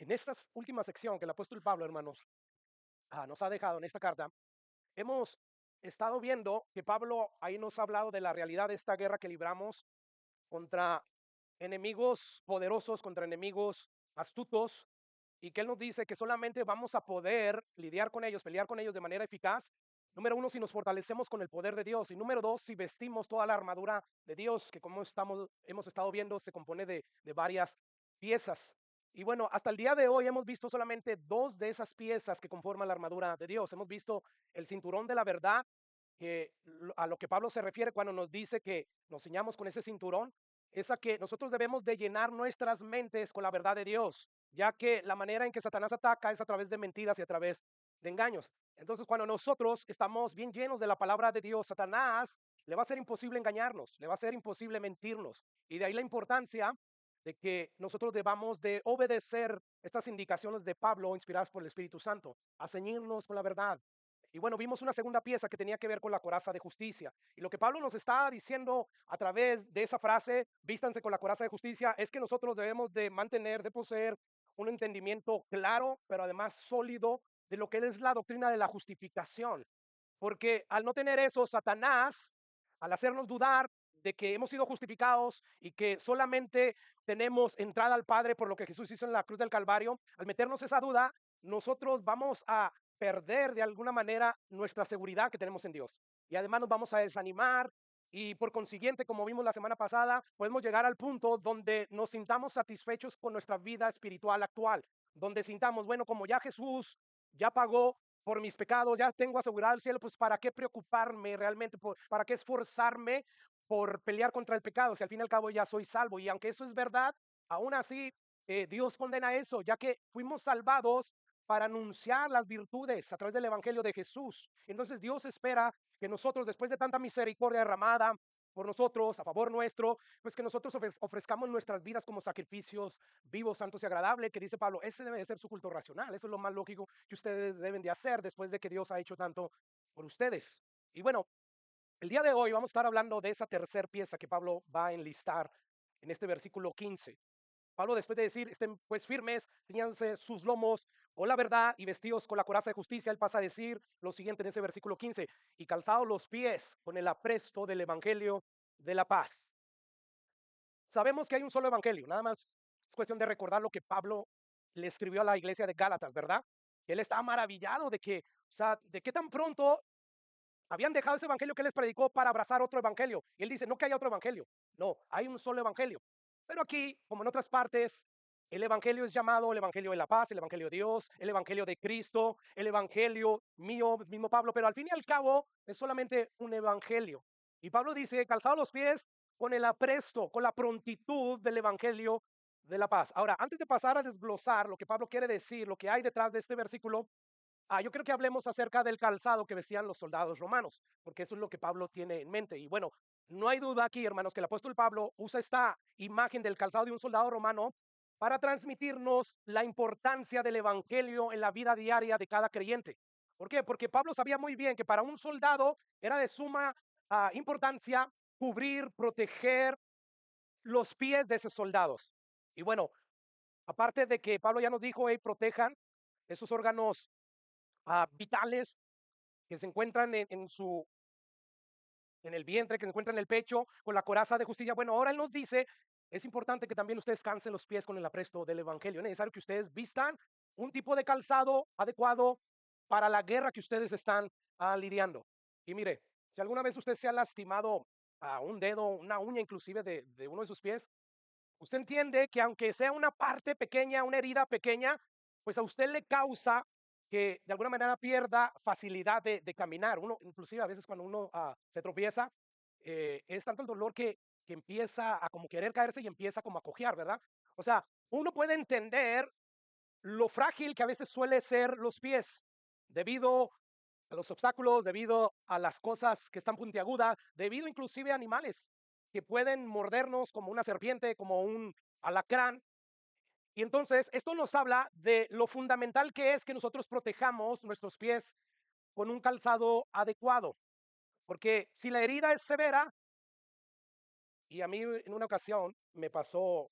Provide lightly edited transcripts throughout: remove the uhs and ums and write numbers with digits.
En esta última sección que el apóstol Pablo, hermanos, nos ha dejado en esta carta, hemos estado viendo que Pablo ahí nos ha hablado de la realidad de esta guerra que libramos contra enemigos poderosos, contra enemigos astutos, y que él nos dice que solamente vamos a poder lidiar con ellos, pelear con ellos de manera eficaz. Número uno, si nos fortalecemos con el poder de Dios. Y número dos, si vestimos toda la armadura de Dios, que como hemos estado viendo, se compone de varias piezas. Y bueno, hasta el día de hoy hemos visto solamente dos de esas piezas que conforman la armadura de Dios. Hemos visto el cinturón de la verdad, que a lo que Pablo se refiere cuando nos dice que nos ciñamos con ese cinturón, es a que nosotros debemos de llenar nuestras mentes con la verdad de Dios, ya que la manera en que Satanás ataca es a través de mentiras y a través de engaños. Entonces, cuando nosotros estamos bien llenos de la palabra de Dios, Satanás le va a ser imposible engañarnos, le va a ser imposible mentirnos. Y de ahí la importancia de que nosotros debamos de obedecer estas indicaciones de Pablo inspiradas por el Espíritu Santo, a ceñirnos con la verdad. Y bueno, vimos una segunda pieza que tenía que ver con la coraza de justicia. Y lo que Pablo nos está diciendo a través de esa frase, vístanse con la coraza de justicia, es que nosotros debemos de mantener, de poseer un entendimiento claro, pero además sólido de lo que es la doctrina de la justificación. Porque al no tener eso, Satanás, al hacernos dudar de que hemos sido justificados y que solamente tenemos entrada al Padre por lo que Jesús hizo en la cruz del Calvario, al meternos esa duda, nosotros vamos a perder de alguna manera nuestra seguridad que tenemos en Dios. Y además nos vamos a desanimar y por consiguiente, como vimos la semana pasada, podemos llegar al punto donde nos sintamos satisfechos con nuestra vida espiritual actual, donde sintamos, bueno, como ya Jesús ya pagó por mis pecados, ya tengo asegurado el cielo, pues ¿para qué preocuparme realmente? ¿Para qué esforzarme por pelear contra el pecado? Si al fin y al cabo ya soy salvo. Y aunque eso es verdad, aún así Dios condena eso, ya que fuimos salvados para anunciar las virtudes a través del Evangelio de Jesús. Entonces Dios espera que nosotros, después de tanta misericordia derramada por nosotros, a favor nuestro, pues que nosotros ofrezcamos nuestras vidas como sacrificios vivos, santos y agradables, que dice Pablo, ese debe de ser su culto racional, eso es lo más lógico que ustedes deben de hacer después de que Dios ha hecho tanto por ustedes. Y bueno, el día de hoy vamos a estar hablando de esa tercer pieza que Pablo va a enlistar en este versículo 15. Pablo, después de decir, estén pues firmes, ciñanse sus lomos con la verdad y vestidos con la coraza de justicia, él pasa a decir lo siguiente en ese versículo 15, y calzados los pies con el apresto del evangelio de la paz. Sabemos que hay un solo evangelio, nada más es cuestión de recordar lo que Pablo le escribió a la iglesia de Gálatas, ¿verdad? Él estaba maravillado de que, o sea, de qué tan pronto habían dejado ese evangelio que él les predicó para abrazar otro evangelio. Y él dice, no que haya otro evangelio, no, hay un solo evangelio. Pero aquí, como en otras partes, el evangelio es llamado el evangelio de la paz, el evangelio de Dios, el evangelio de Cristo, el evangelio mío, mismo Pablo, pero al fin y al cabo es solamente un evangelio. Y Pablo dice, calzado los pies con el apresto, con la prontitud del evangelio de la paz. Ahora, antes de pasar a desglosar lo que Pablo quiere decir, lo que hay detrás de este versículo, yo creo que hablemos acerca del calzado que vestían los soldados romanos, porque eso es lo que Pablo tiene en mente. Y bueno, no hay duda aquí, hermanos, que el apóstol Pablo usa esta imagen del calzado de un soldado romano para transmitirnos la importancia del evangelio en la vida diaria de cada creyente. ¿Por qué? Porque Pablo sabía muy bien que para un soldado era de suma importancia cubrir, proteger los pies de esos soldados. Y bueno, aparte de que Pablo ya nos dijo, hey, protejan esos órganos vitales que se encuentran en el vientre, que se encuentran en el pecho, con la coraza de justicia. Bueno, ahora él nos dice, es importante que también ustedes calcen los pies con el apresto del evangelio. Es necesario que ustedes vistan un tipo de calzado adecuado para la guerra que ustedes están lidiando. Y mire, si alguna vez usted se ha lastimado a un dedo, una uña inclusive de uno de sus pies, usted entiende que aunque sea una parte pequeña, una herida pequeña, pues a usted le causa que de alguna manera pierda facilidad de caminar. Uno, inclusive a veces cuando uno se tropieza, es tanto el dolor que empieza a como querer caerse y empieza como a cojear, ¿verdad? O sea, uno puede entender lo frágil que a veces suele ser los pies debido a los obstáculos, debido a las cosas que están puntiagudas, debido inclusive a animales que pueden mordernos como una serpiente, como un alacrán. Y entonces esto nos habla de lo fundamental que es que nosotros protejamos nuestros pies con un calzado adecuado, porque si la herida es severa, y a mí en una ocasión me pasó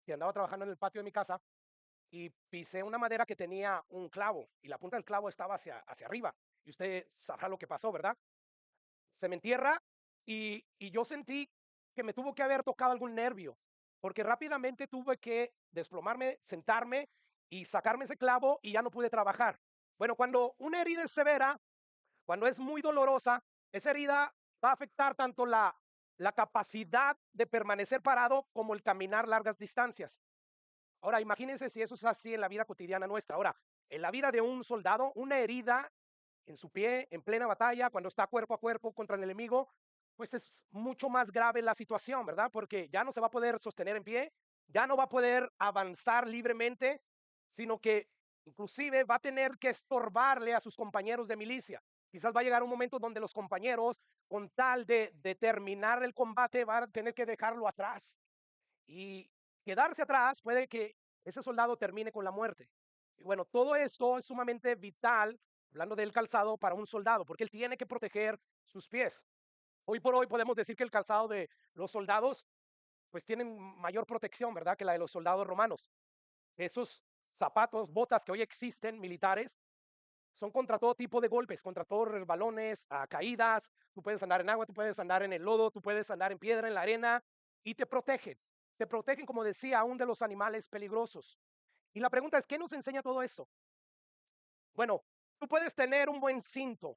que andaba trabajando en el patio de mi casa y pisé una madera que tenía un clavo y la punta del clavo estaba hacia arriba. Y usted sabrá lo que pasó, ¿verdad? Se me entierra y yo sentí que me tuvo que haber tocado algún nervio, porque rápidamente tuve que desplomarme, sentarme y sacarme ese clavo y ya no pude trabajar. Bueno, cuando una herida es severa, cuando es muy dolorosa, esa herida va a afectar tanto la capacidad de permanecer parado como el caminar largas distancias. Ahora, imagínense si eso es así en la vida cotidiana nuestra. Ahora, en la vida de un soldado, una herida en su pie, en plena batalla, cuando está cuerpo a cuerpo contra el enemigo, pues es mucho más grave la situación, ¿verdad? Porque ya no se va a poder sostener en pie, ya no va a poder avanzar libremente, sino que inclusive va a tener que estorbarle a sus compañeros de milicia. Quizás va a llegar un momento donde los compañeros, con tal de terminar el combate, van a tener que dejarlo atrás. Y quedarse atrás puede que ese soldado termine con la muerte. Y bueno, todo esto es sumamente vital, hablando del calzado, para un soldado, porque él tiene que proteger sus pies. Hoy por hoy podemos decir que el calzado de los soldados, pues tienen mayor protección, ¿verdad? Que la de los soldados romanos. Esos zapatos, botas que hoy existen, militares, son contra todo tipo de golpes, contra todos los resbalones, caídas. Tú puedes andar en agua, tú puedes andar en el lodo, tú puedes andar en piedra, en la arena, y te protegen. Te protegen, como decía, aún de los animales peligrosos. Y la pregunta es, ¿qué nos enseña todo esto? Bueno, tú puedes tener un buen cinto,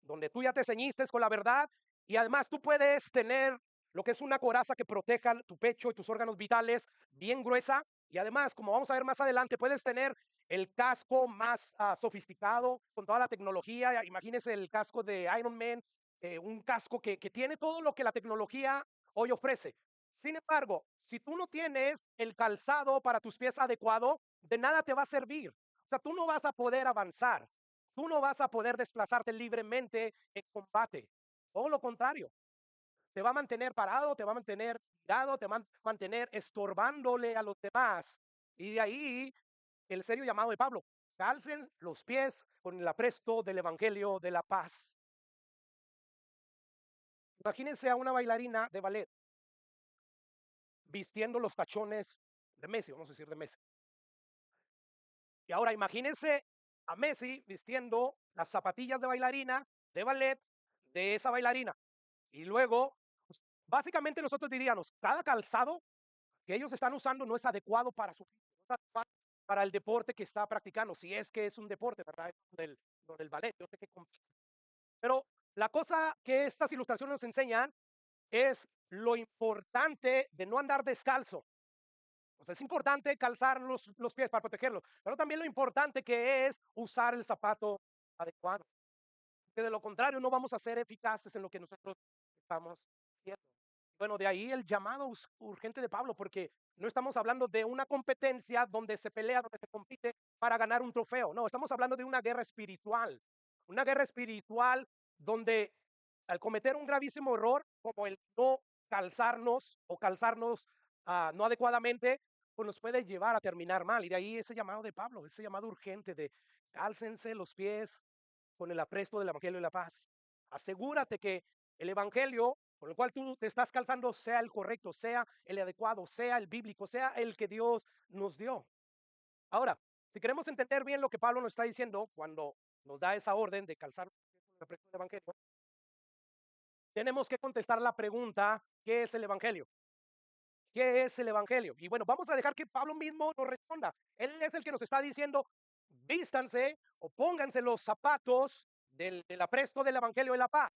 donde tú ya te ceñiste con la verdad, y además tú puedes tener lo que es una coraza que proteja tu pecho y tus órganos vitales bien gruesa, y además, como vamos a ver más adelante, puedes tener el casco más sofisticado con toda la tecnología. Imagínese el casco de Iron Man, un casco que tiene todo lo que la tecnología hoy ofrece. Sin embargo, si tú no tienes el calzado para tus pies adecuado, de nada te va a servir. O sea, tú no vas a poder avanzar. Tú no vas a poder desplazarte libremente en combate. Todo lo contrario, te va a mantener parado, te va a mantener tirado, te va a mantener estorbándole a los demás. Y de ahí el serio llamado de Pablo: calcen los pies con el apresto del Evangelio de la paz. Imagínense a una bailarina de ballet vistiendo los tachones de Messi, vamos a decir de Messi. Y ahora imagínense a Messi vistiendo las zapatillas de bailarina, de ballet, de esa bailarina. Y luego, pues, básicamente nosotros diríamos, cada calzado que ellos están usando no es adecuado para su físico, no es adecuado para el deporte que está practicando, si es que es un deporte, ¿verdad? Del ballet, yo sé que pero la cosa que estas ilustraciones nos enseñan es lo importante de no andar descalzo. O sea, es importante calzar los pies para protegerlos, pero también lo importante que es usar el zapato adecuado, que de lo contrario no vamos a ser eficaces en lo que nosotros estamos haciendo. Bueno, de ahí el llamado urgente de Pablo, porque no estamos hablando de una competencia donde se pelea, donde se compite para ganar un trofeo. No, estamos hablando de una guerra espiritual donde al cometer un gravísimo error, como el no calzarnos o calzarnos no adecuadamente, pues nos puede llevar a terminar mal. Y de ahí ese llamado de Pablo, ese llamado urgente de cálcense los pies con el apresto del Evangelio de la paz. Asegúrate que el Evangelio con el cual tú te estás calzando sea el correcto, sea el adecuado, sea el bíblico, sea el que Dios nos dio. Ahora, si queremos entender bien lo que Pablo nos está diciendo cuando nos da esa orden de calzar el apresto del Evangelio, tenemos que contestar la pregunta: ¿qué es el Evangelio? ¿Qué es el Evangelio? Y bueno, vamos a dejar que Pablo mismo nos responda. Él es el que nos está diciendo: vístanse o pónganse los zapatos del apresto del Evangelio de la paz.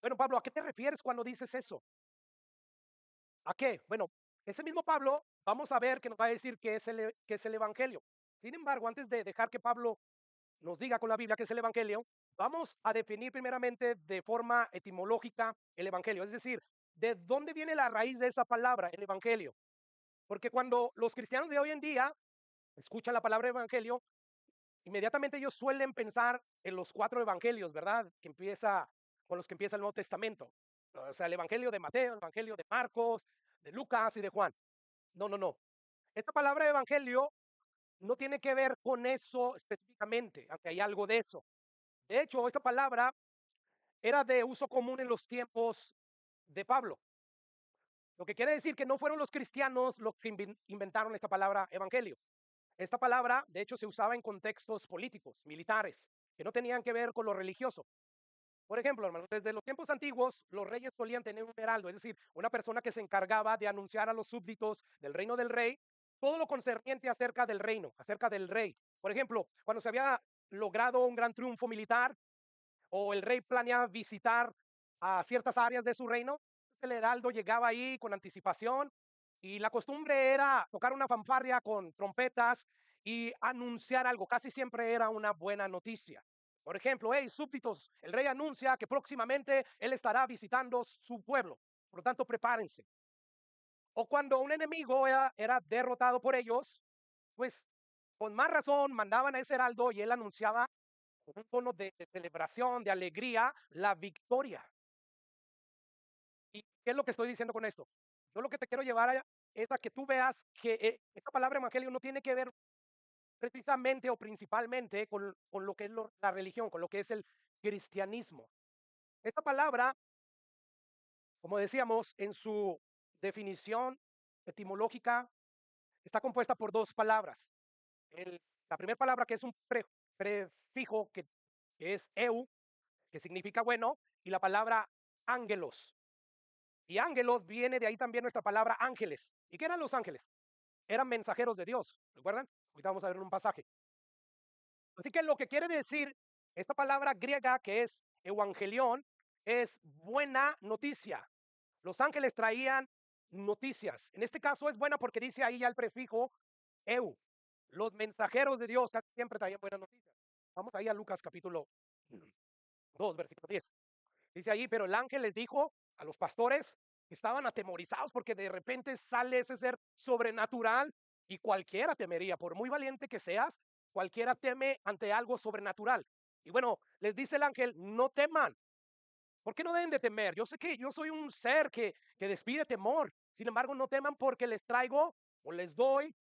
Bueno, Pablo, ¿a qué te refieres cuando dices eso? ¿A qué? Bueno, ese mismo Pablo, vamos a ver que nos va a decir qué es el Evangelio. Sin embargo, antes de dejar que Pablo nos diga con la Biblia qué es el Evangelio, vamos a definir primeramente de forma etimológica el Evangelio, es decir, ¿de dónde viene la raíz de esa palabra, el Evangelio? Porque cuando los cristianos de hoy en día escuchan la palabra Evangelio, inmediatamente ellos suelen pensar en los 4 evangelios, ¿verdad? Con los que empieza el Nuevo Testamento. O sea, el Evangelio de Mateo, el Evangelio de Marcos, de Lucas y de Juan. No, no, no. Esta palabra evangelio no tiene que ver con eso específicamente, aunque hay algo de eso. De hecho, esta palabra era de uso común en los tiempos de Pablo. Lo que quiere decir que no fueron los cristianos los que inventaron esta palabra evangelio. Esta palabra, de hecho, se usaba en contextos políticos, militares, que no tenían que ver con lo religioso. Por ejemplo, hermanos, desde los tiempos antiguos, los reyes solían tener un heraldo, es decir, una persona que se encargaba de anunciar a los súbditos del reino del rey todo lo concerniente acerca del reino, acerca del rey. Por ejemplo, cuando se había logrado un gran triunfo militar o el rey planeaba visitar a ciertas áreas de su reino, el heraldo llegaba ahí con anticipación y la costumbre era tocar una fanfarria con trompetas y anunciar algo. Casi siempre era una buena noticia. Por ejemplo, hey, súbditos, el rey anuncia que próximamente él estará visitando su pueblo. Por lo tanto, prepárense. O cuando un enemigo era derrotado por ellos, pues con más razón mandaban a ese heraldo y él anunciaba con un tono de celebración, de alegría, la victoria. ¿Y qué es lo que estoy diciendo con esto? Yo lo que te quiero llevar es a que tú veas que esta palabra evangelio no tiene que ver precisamente o principalmente con lo que es la religión, con lo que es el cristianismo. Esta palabra, como decíamos, en su definición etimológica, está compuesta por dos palabras. La primera palabra que es un prefijo que es eu, que significa bueno, y la palabra ángelos. Y ángelos viene de ahí también nuestra palabra ángeles. ¿Y qué eran los ángeles? Eran mensajeros de Dios, ¿recuerdan? Ahorita vamos a ver un pasaje. Así que lo que quiere decir esta palabra griega que es evangelión es buena noticia. Los ángeles traían noticias. En este caso es buena porque dice ahí ya el prefijo eu. Los mensajeros de Dios casi siempre traían buenas noticias. Vamos ahí a Lucas capítulo 2, versículo 10. Dice ahí, pero el ángel les dijo a los pastores que estaban atemorizados porque de repente sale ese ser sobrenatural y cualquiera temería, por muy valiente que seas, cualquiera teme ante algo sobrenatural. Y bueno, les dice el ángel, no teman. ¿Por qué no deben de temer? Yo sé que yo soy un ser que despide temor. Sin embargo, no teman porque les traigo o les doy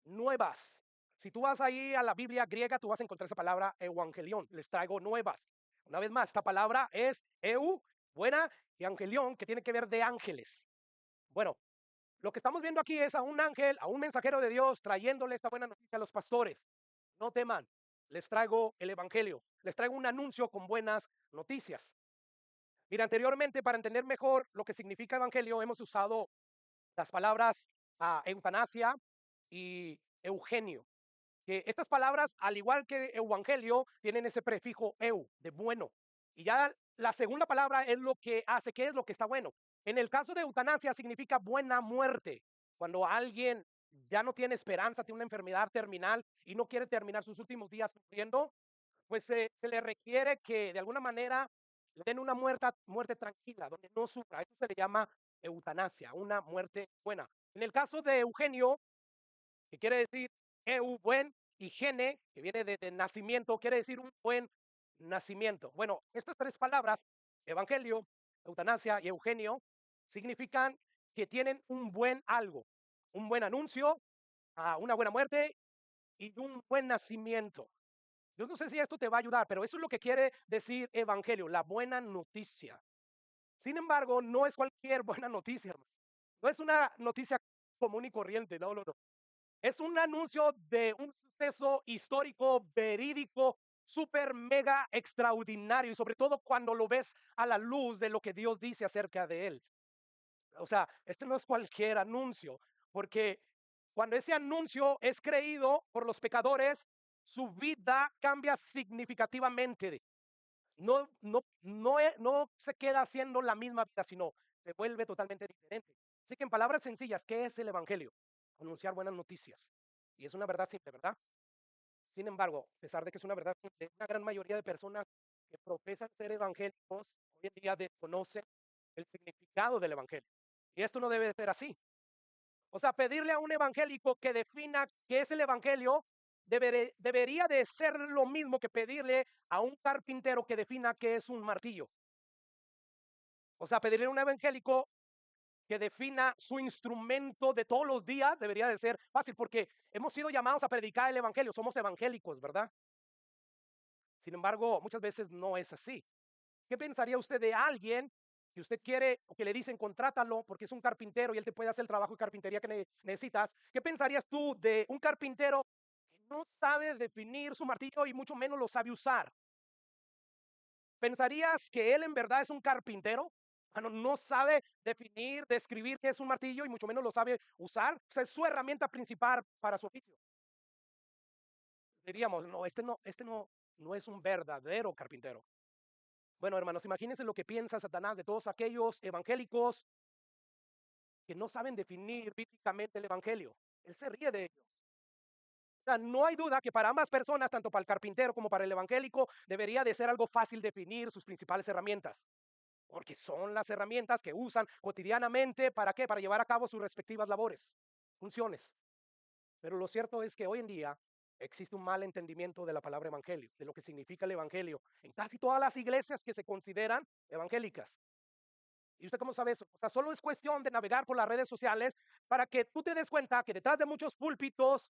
nuevas. Si tú vas ahí a la Biblia griega, tú vas a encontrar esa palabra evangelión. Les traigo nuevas. Una vez más, esta palabra es eu, buena, y angelión, que tiene que ver de ángeles. Bueno, lo que estamos viendo aquí es a un ángel, a un mensajero de Dios, trayéndole esta buena noticia a los pastores. No teman, les traigo el evangelio, les traigo un anuncio con buenas noticias. Mira, anteriormente, para entender mejor lo que significa evangelio, hemos usado las palabras eutanasia y eugenio. Que estas palabras, al igual que evangelio, tienen ese prefijo eu, de bueno. Y ya la segunda palabra es lo que hace, ¿qué es lo que está bueno? En el caso de eutanasia significa buena muerte. Cuando alguien ya no tiene esperanza, tiene una enfermedad terminal y no quiere terminar sus últimos días sufriendo, pues se le requiere que de alguna manera le den una muerte tranquila, donde no sufra. Eso se le llama eutanasia, una muerte buena. En el caso de Eugenio, que quiere decir buen, y gene, que viene de nacimiento, quiere decir un buen nacimiento. Bueno, estas tres palabras, evangelio, eutanasia y eugenio, significan que tienen un buen algo, un buen anuncio, una buena muerte y un buen nacimiento. Yo no sé si esto te va a ayudar, pero eso es lo que quiere decir evangelio, la buena noticia. Sin embargo, no es cualquier buena noticia, hermano. No es una noticia común y corriente, no, no, no. Es un anuncio de un suceso histórico, verídico, súper mega extraordinario y sobre todo cuando lo ves a la luz de lo que Dios dice acerca de él. O sea, este no es cualquier anuncio, porque cuando ese anuncio es creído por los pecadores, su vida cambia significativamente. No se queda haciendo la misma vida, sino se vuelve totalmente diferente. Así que en palabras sencillas, ¿qué es el evangelio? Anunciar buenas noticias. Y es una verdad simple, ¿verdad? Sin embargo, a pesar de que es una verdad simple, una gran mayoría de personas que profesan ser evangélicos hoy en día desconocen el significado del evangelio. Y esto no debe de ser así. O sea, pedirle a un evangélico que defina qué es el evangelio debería de ser lo mismo que pedirle a un carpintero que defina qué es un martillo. O sea, pedirle a un evangélico que defina su instrumento de todos los días debería de ser fácil porque hemos sido llamados a predicar el evangelio, somos evangélicos, ¿verdad? Sin embargo, muchas veces no es así. ¿Qué pensaría usted de alguien que usted quiere o que le dicen contrátalo porque es un carpintero y él te puede hacer el trabajo de carpintería que necesitas? ¿Qué pensarías tú de un carpintero no sabe definir su martillo y mucho menos lo sabe usar. ¿Pensarías que él en verdad es un carpintero? No sabe definir, describir qué es un martillo y mucho menos lo sabe usar. O sea, es su herramienta principal para su oficio. Diríamos, no, no es un verdadero carpintero. Bueno, hermanos, imagínense lo que piensa Satanás de todos aquellos evangélicos que no saben definir bíblicamente el evangelio. Él se ríe de ellos. O sea, no hay duda que para ambas personas, tanto para el carpintero como para el evangélico, debería de ser algo fácil definir sus principales herramientas, porque son las herramientas que usan cotidianamente. ¿Para qué? Para llevar a cabo sus respectivas labores, funciones. Pero lo cierto es que hoy en día existe un mal entendimiento de la palabra evangelio, de lo que significa el evangelio, en casi todas las iglesias que se consideran evangélicas. ¿Y usted cómo sabe eso? O sea, solo es cuestión de navegar por las redes sociales para que tú te des cuenta que detrás de muchos púlpitos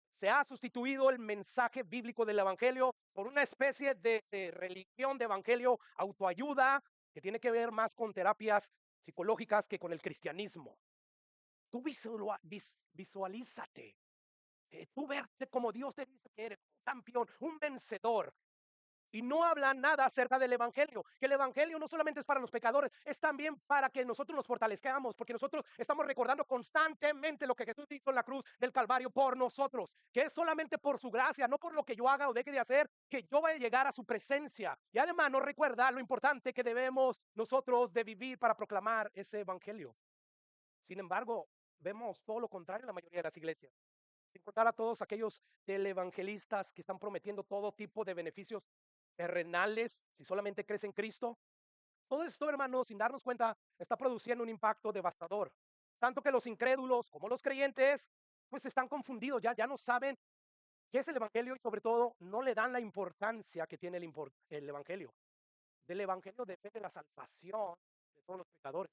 se ha sustituido el mensaje bíblico del evangelio por una especie de religión de evangelio autoayuda que tiene que ver más con terapias psicológicas que con el cristianismo. Tú visualízate, tú verte como Dios te dice que eres un campeón, un vencedor. Y no habla nada acerca del evangelio, que el evangelio no solamente es para los pecadores, es también para que nosotros nos fortalezcamos, porque nosotros estamos recordando constantemente lo que Jesús hizo en la cruz del Calvario por nosotros, que es solamente por su gracia, no por lo que yo haga o deje de hacer, que yo voy a llegar a su presencia. Y además nos recuerda lo importante que debemos nosotros de vivir para proclamar ese evangelio. Sin embargo, vemos todo lo contrario en la mayoría de las iglesias. Sin contar a todos aquellos televangelistas que están prometiendo todo tipo de beneficios terrenales si solamente crees en Cristo. Todo esto, hermanos, sin darnos cuenta, está produciendo un impacto devastador. Tanto que los incrédulos como los creyentes, pues están confundidos, ya no saben qué es el Evangelio y sobre todo no le dan la importancia que tiene el Evangelio. Del Evangelio depende la salvación de todos los pecadores.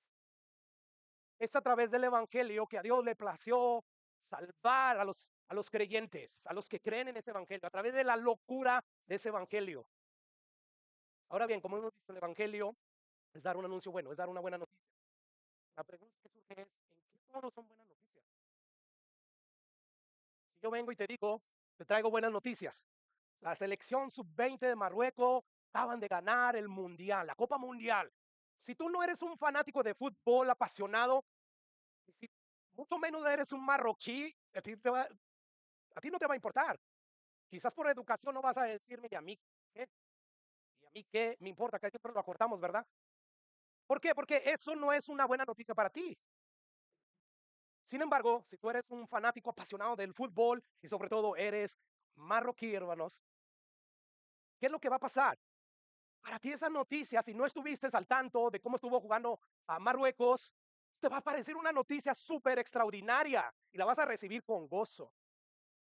Es a través del Evangelio que a Dios le plació salvar a los creyentes, a los que creen en ese Evangelio, a través de la locura de ese Evangelio. Ahora bien, como hemos visto, el Evangelio es dar un anuncio bueno, es dar una buena noticia. La pregunta que surge es, ¿en qué todos son buenas noticias? Si yo vengo y te digo, te traigo buenas noticias. La selección sub-20 de Marruecos acaban de ganar el Mundial, la Copa Mundial. Si tú no eres un fanático de fútbol apasionado, si mucho menos eres un marroquí, a ti no te va a importar. Quizás por educación no vas a decirme, ¿y a mí qué? ¿Y a mí qué me importa? Que siempre lo acortamos, ¿verdad? ¿Por qué? Porque eso no es una buena noticia para ti. Sin embargo, si tú eres un fanático apasionado del fútbol y sobre todo eres marroquí, hermanos, ¿qué es lo que va a pasar? Para ti esa noticia, si no estuviste al tanto de cómo estuvo jugando a Marruecos, te va a parecer una noticia súper extraordinaria y la vas a recibir con gozo.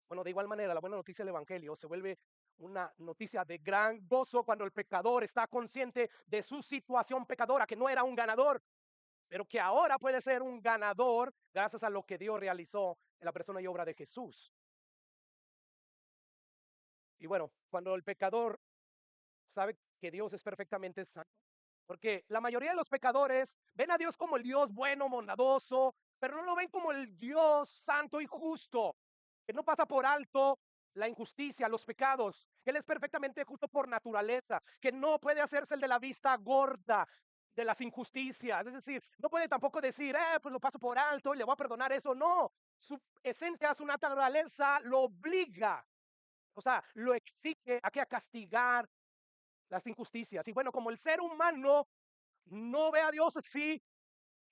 Bueno, de igual manera, la buena noticia del Evangelio se vuelve una noticia de gran gozo cuando el pecador está consciente de su situación pecadora, que no era un ganador, pero que ahora puede ser un ganador gracias a lo que Dios realizó en la persona y obra de Jesús. Y bueno, cuando el pecador sabe que Dios es perfectamente santo, porque la mayoría de los pecadores ven a Dios como el Dios bueno, bondadoso, pero no lo ven como el Dios santo y justo, que no pasa por alto la injusticia, los pecados. Él es perfectamente justo por naturaleza, que no puede hacerse el de la vista gorda de las injusticias. Es decir, no puede tampoco decir, pues lo paso por alto y le voy a perdonar eso. No, su esencia, su naturaleza lo obliga, o sea, lo exige a castigar las injusticias. Y bueno, como el ser humano no ve a Dios así,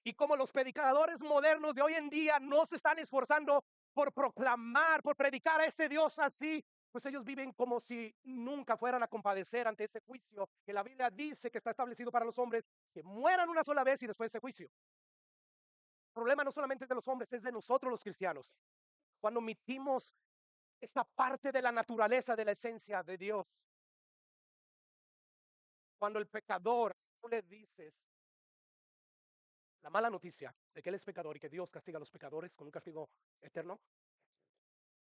y como los predicadores modernos de hoy en día no se están esforzando por proclamar, por predicar a ese Dios así, pues ellos viven como si nunca fueran a compadecer ante ese juicio que la Biblia dice que está establecido para los hombres, que mueran una sola vez y después ese juicio. El problema no solamente es de los hombres, es de nosotros los cristianos. Cuando omitimos esta parte de la naturaleza, de la esencia de Dios, cuando el pecador, tú le dices la mala noticia de que él es pecador y que Dios castiga a los pecadores con un castigo eterno,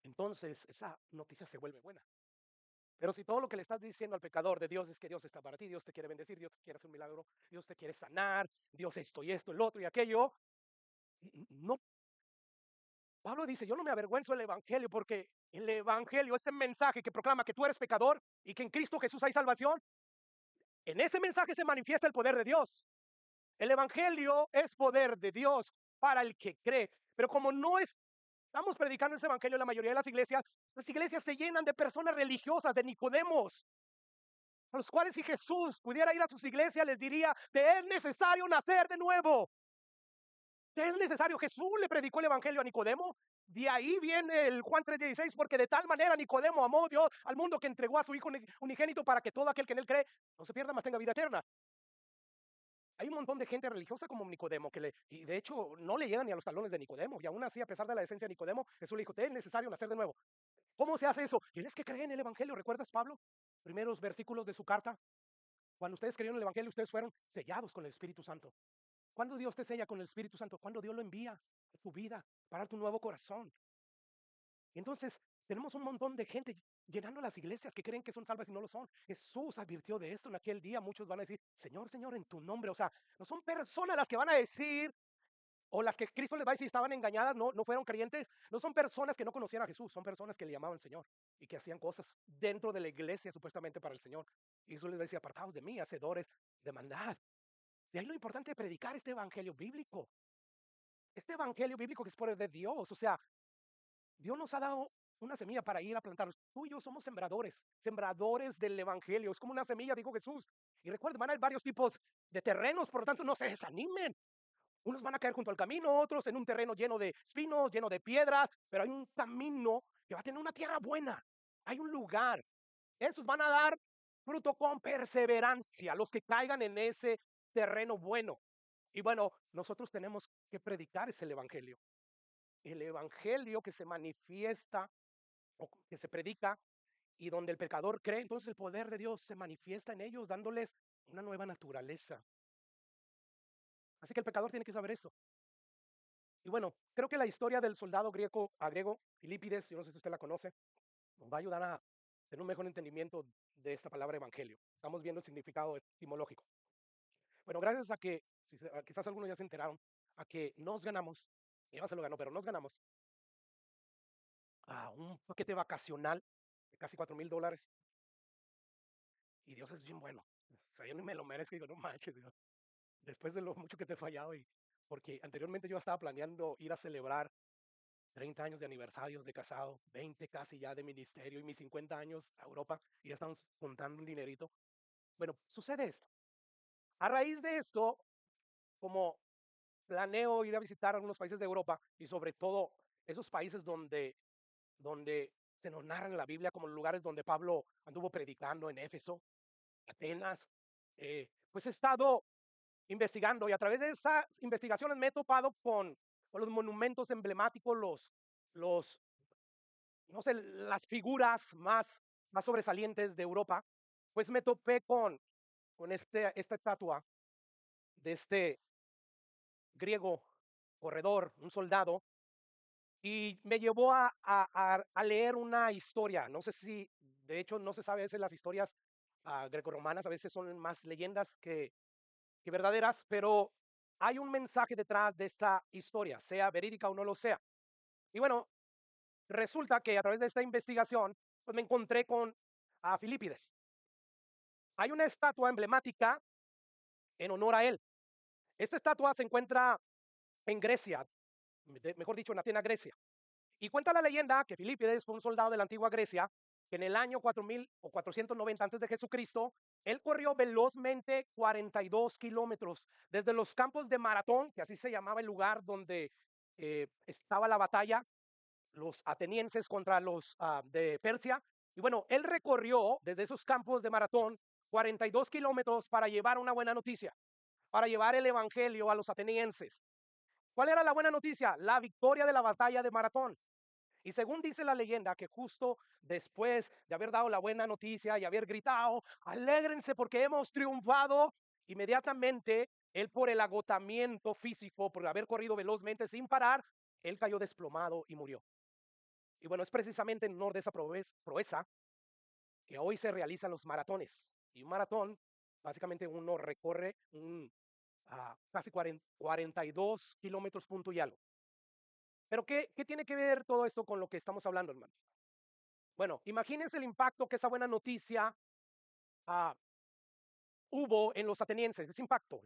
entonces esa noticia se vuelve buena. Pero si todo lo que le estás diciendo al pecador de Dios es que Dios está para ti, Dios te quiere bendecir, Dios te quiere hacer un milagro, Dios te quiere sanar, Dios esto y esto, el otro y aquello, no, Pablo dice, yo no me avergüenzo del evangelio porque el evangelio, ese mensaje que proclama que tú eres pecador y que en Cristo Jesús hay salvación, en ese mensaje se manifiesta el poder de Dios. El evangelio es poder de Dios para el que cree. Pero como no estamos predicando ese evangelio en la mayoría de las iglesias se llenan de personas religiosas, de Nicodemos, a los cuales si Jesús pudiera ir a sus iglesias les diría, te es necesario nacer de nuevo. Te es necesario. Jesús le predicó el evangelio a Nicodemo. De ahí viene el Juan 3:16, porque de tal manera Nicodemo amó Dios al mundo que entregó a su Hijo unigénito para que todo aquel que en él cree no se pierda, mas tenga vida eterna. Hay un montón de gente religiosa como Nicodemo, y de hecho no le llegan ni a los talones de Nicodemo, y aún así, a pesar de la esencia de Nicodemo, Jesús le dijo, te es necesario nacer de nuevo. ¿Cómo se hace eso? Tienes que creer en el evangelio. ¿Recuerdas, Pablo? Primeros versículos de su carta. Cuando ustedes creyeron en el evangelio, ustedes fueron sellados con el Espíritu Santo. ¿Cuándo Dios te sella con el Espíritu Santo? Cuando Dios lo envía a tu vida para tu nuevo corazón. Y entonces tenemos un montón de gente llenando las iglesias que creen que son salvas y no lo son. Jesús advirtió de esto en aquel día. Muchos van a decir, Señor, Señor, en tu nombre. O sea, no son personas las que van a decir, o las que Cristo les va a decir estaban engañadas, no fueron creyentes. No son personas que no conocían a Jesús, son personas que le llamaban Señor y que hacían cosas dentro de la iglesia supuestamente para el Señor. Y Jesús les decía, apartados de mí, hacedores de maldad. De ahí lo importante de predicar este evangelio bíblico. Este evangelio bíblico que es poder de Dios. O sea, Dios nos ha dado una semilla para ir a plantarlos. Tú y yo somos sembradores, sembradores del evangelio. Es como una semilla, dijo Jesús. Y recuerden, van a haber varios tipos de terrenos, por lo tanto, no se desanimen. Unos van a caer junto al camino, otros en un terreno lleno de espinos, lleno de piedras, pero hay un camino que va a tener una tierra buena. Hay un lugar. Esos van a dar fruto con perseverancia, los que caigan en ese terreno bueno. Y bueno, nosotros tenemos que predicar ese evangelio. El evangelio que se manifiesta o que se predica y donde el pecador cree, entonces el poder de Dios se manifiesta en ellos dándoles una nueva naturaleza. Así que el pecador tiene que saber eso. Y bueno, creo que la historia del soldado griego Filipides, yo no sé si usted la conoce, nos va a ayudar a tener un mejor entendimiento de esta palabra evangelio. Estamos viendo el significado etimológico. Bueno, gracias a que, quizás algunos ya se enteraron, a que nos ganamos, Eva se lo ganó, pero nos ganamos a un paquete vacacional de casi $4,000. Y Dios es bien bueno. O sea, yo ni me lo merezco, digo, no manches, Dios, después de lo mucho que te he fallado, y porque anteriormente yo estaba planeando ir a celebrar 30 años de aniversarios de casado, 20 casi ya de ministerio y mis 50 años a Europa, y ya estamos juntando un dinerito. Bueno, sucede esto. A raíz de esto, como planeo ir a visitar algunos países de Europa y sobre todo esos países donde se nos narra en la Biblia como lugares donde Pablo anduvo predicando, en Éfeso, Atenas, pues he estado investigando, y a través de esas investigaciones me he topado con los monumentos emblemáticos, los, no sé, las figuras más sobresalientes de Europa. Pues me topé con esta estatua de este griego corredor, un soldado, y me llevó a leer una historia. No sé si, de hecho, no se sabe a veces las historias grecorromanas, a veces son más leyendas que verdaderas, pero hay un mensaje detrás de esta historia, sea verídica o no lo sea. Y bueno, resulta que a través de esta investigación, pues me encontré con Filipides. Hay una estatua emblemática en honor a él. Esta estatua se encuentra en Grecia, mejor dicho, en Atenas, Grecia. Y cuenta la leyenda que Filipides fue un soldado de la antigua Grecia, que en el año 4000 o 490 antes de Jesucristo, él corrió velozmente 42 kilómetros desde los campos de Maratón, que así se llamaba el lugar donde estaba la batalla, los atenienses contra los de Persia. Y bueno, él recorrió desde esos campos de Maratón 42 kilómetros para llevar una buena noticia, para llevar el evangelio a los atenienses. ¿Cuál era la buena noticia? La victoria de la batalla de Maratón. Y según dice la leyenda, que justo después de haber dado la buena noticia y haber gritado, alégrense porque hemos triunfado, inmediatamente él, por el agotamiento físico, por haber corrido velozmente sin parar, él cayó desplomado y murió. Y bueno, es precisamente en honor de esa proeza que hoy se realizan los maratones. Y un maratón, básicamente uno recorre casi 42 kilómetros punto y algo. Pero ¿qué tiene que ver todo esto con lo que estamos hablando, hermanos? Bueno, imagínense el impacto que esa buena noticia ah, hubo en los atenienses, ese impacto.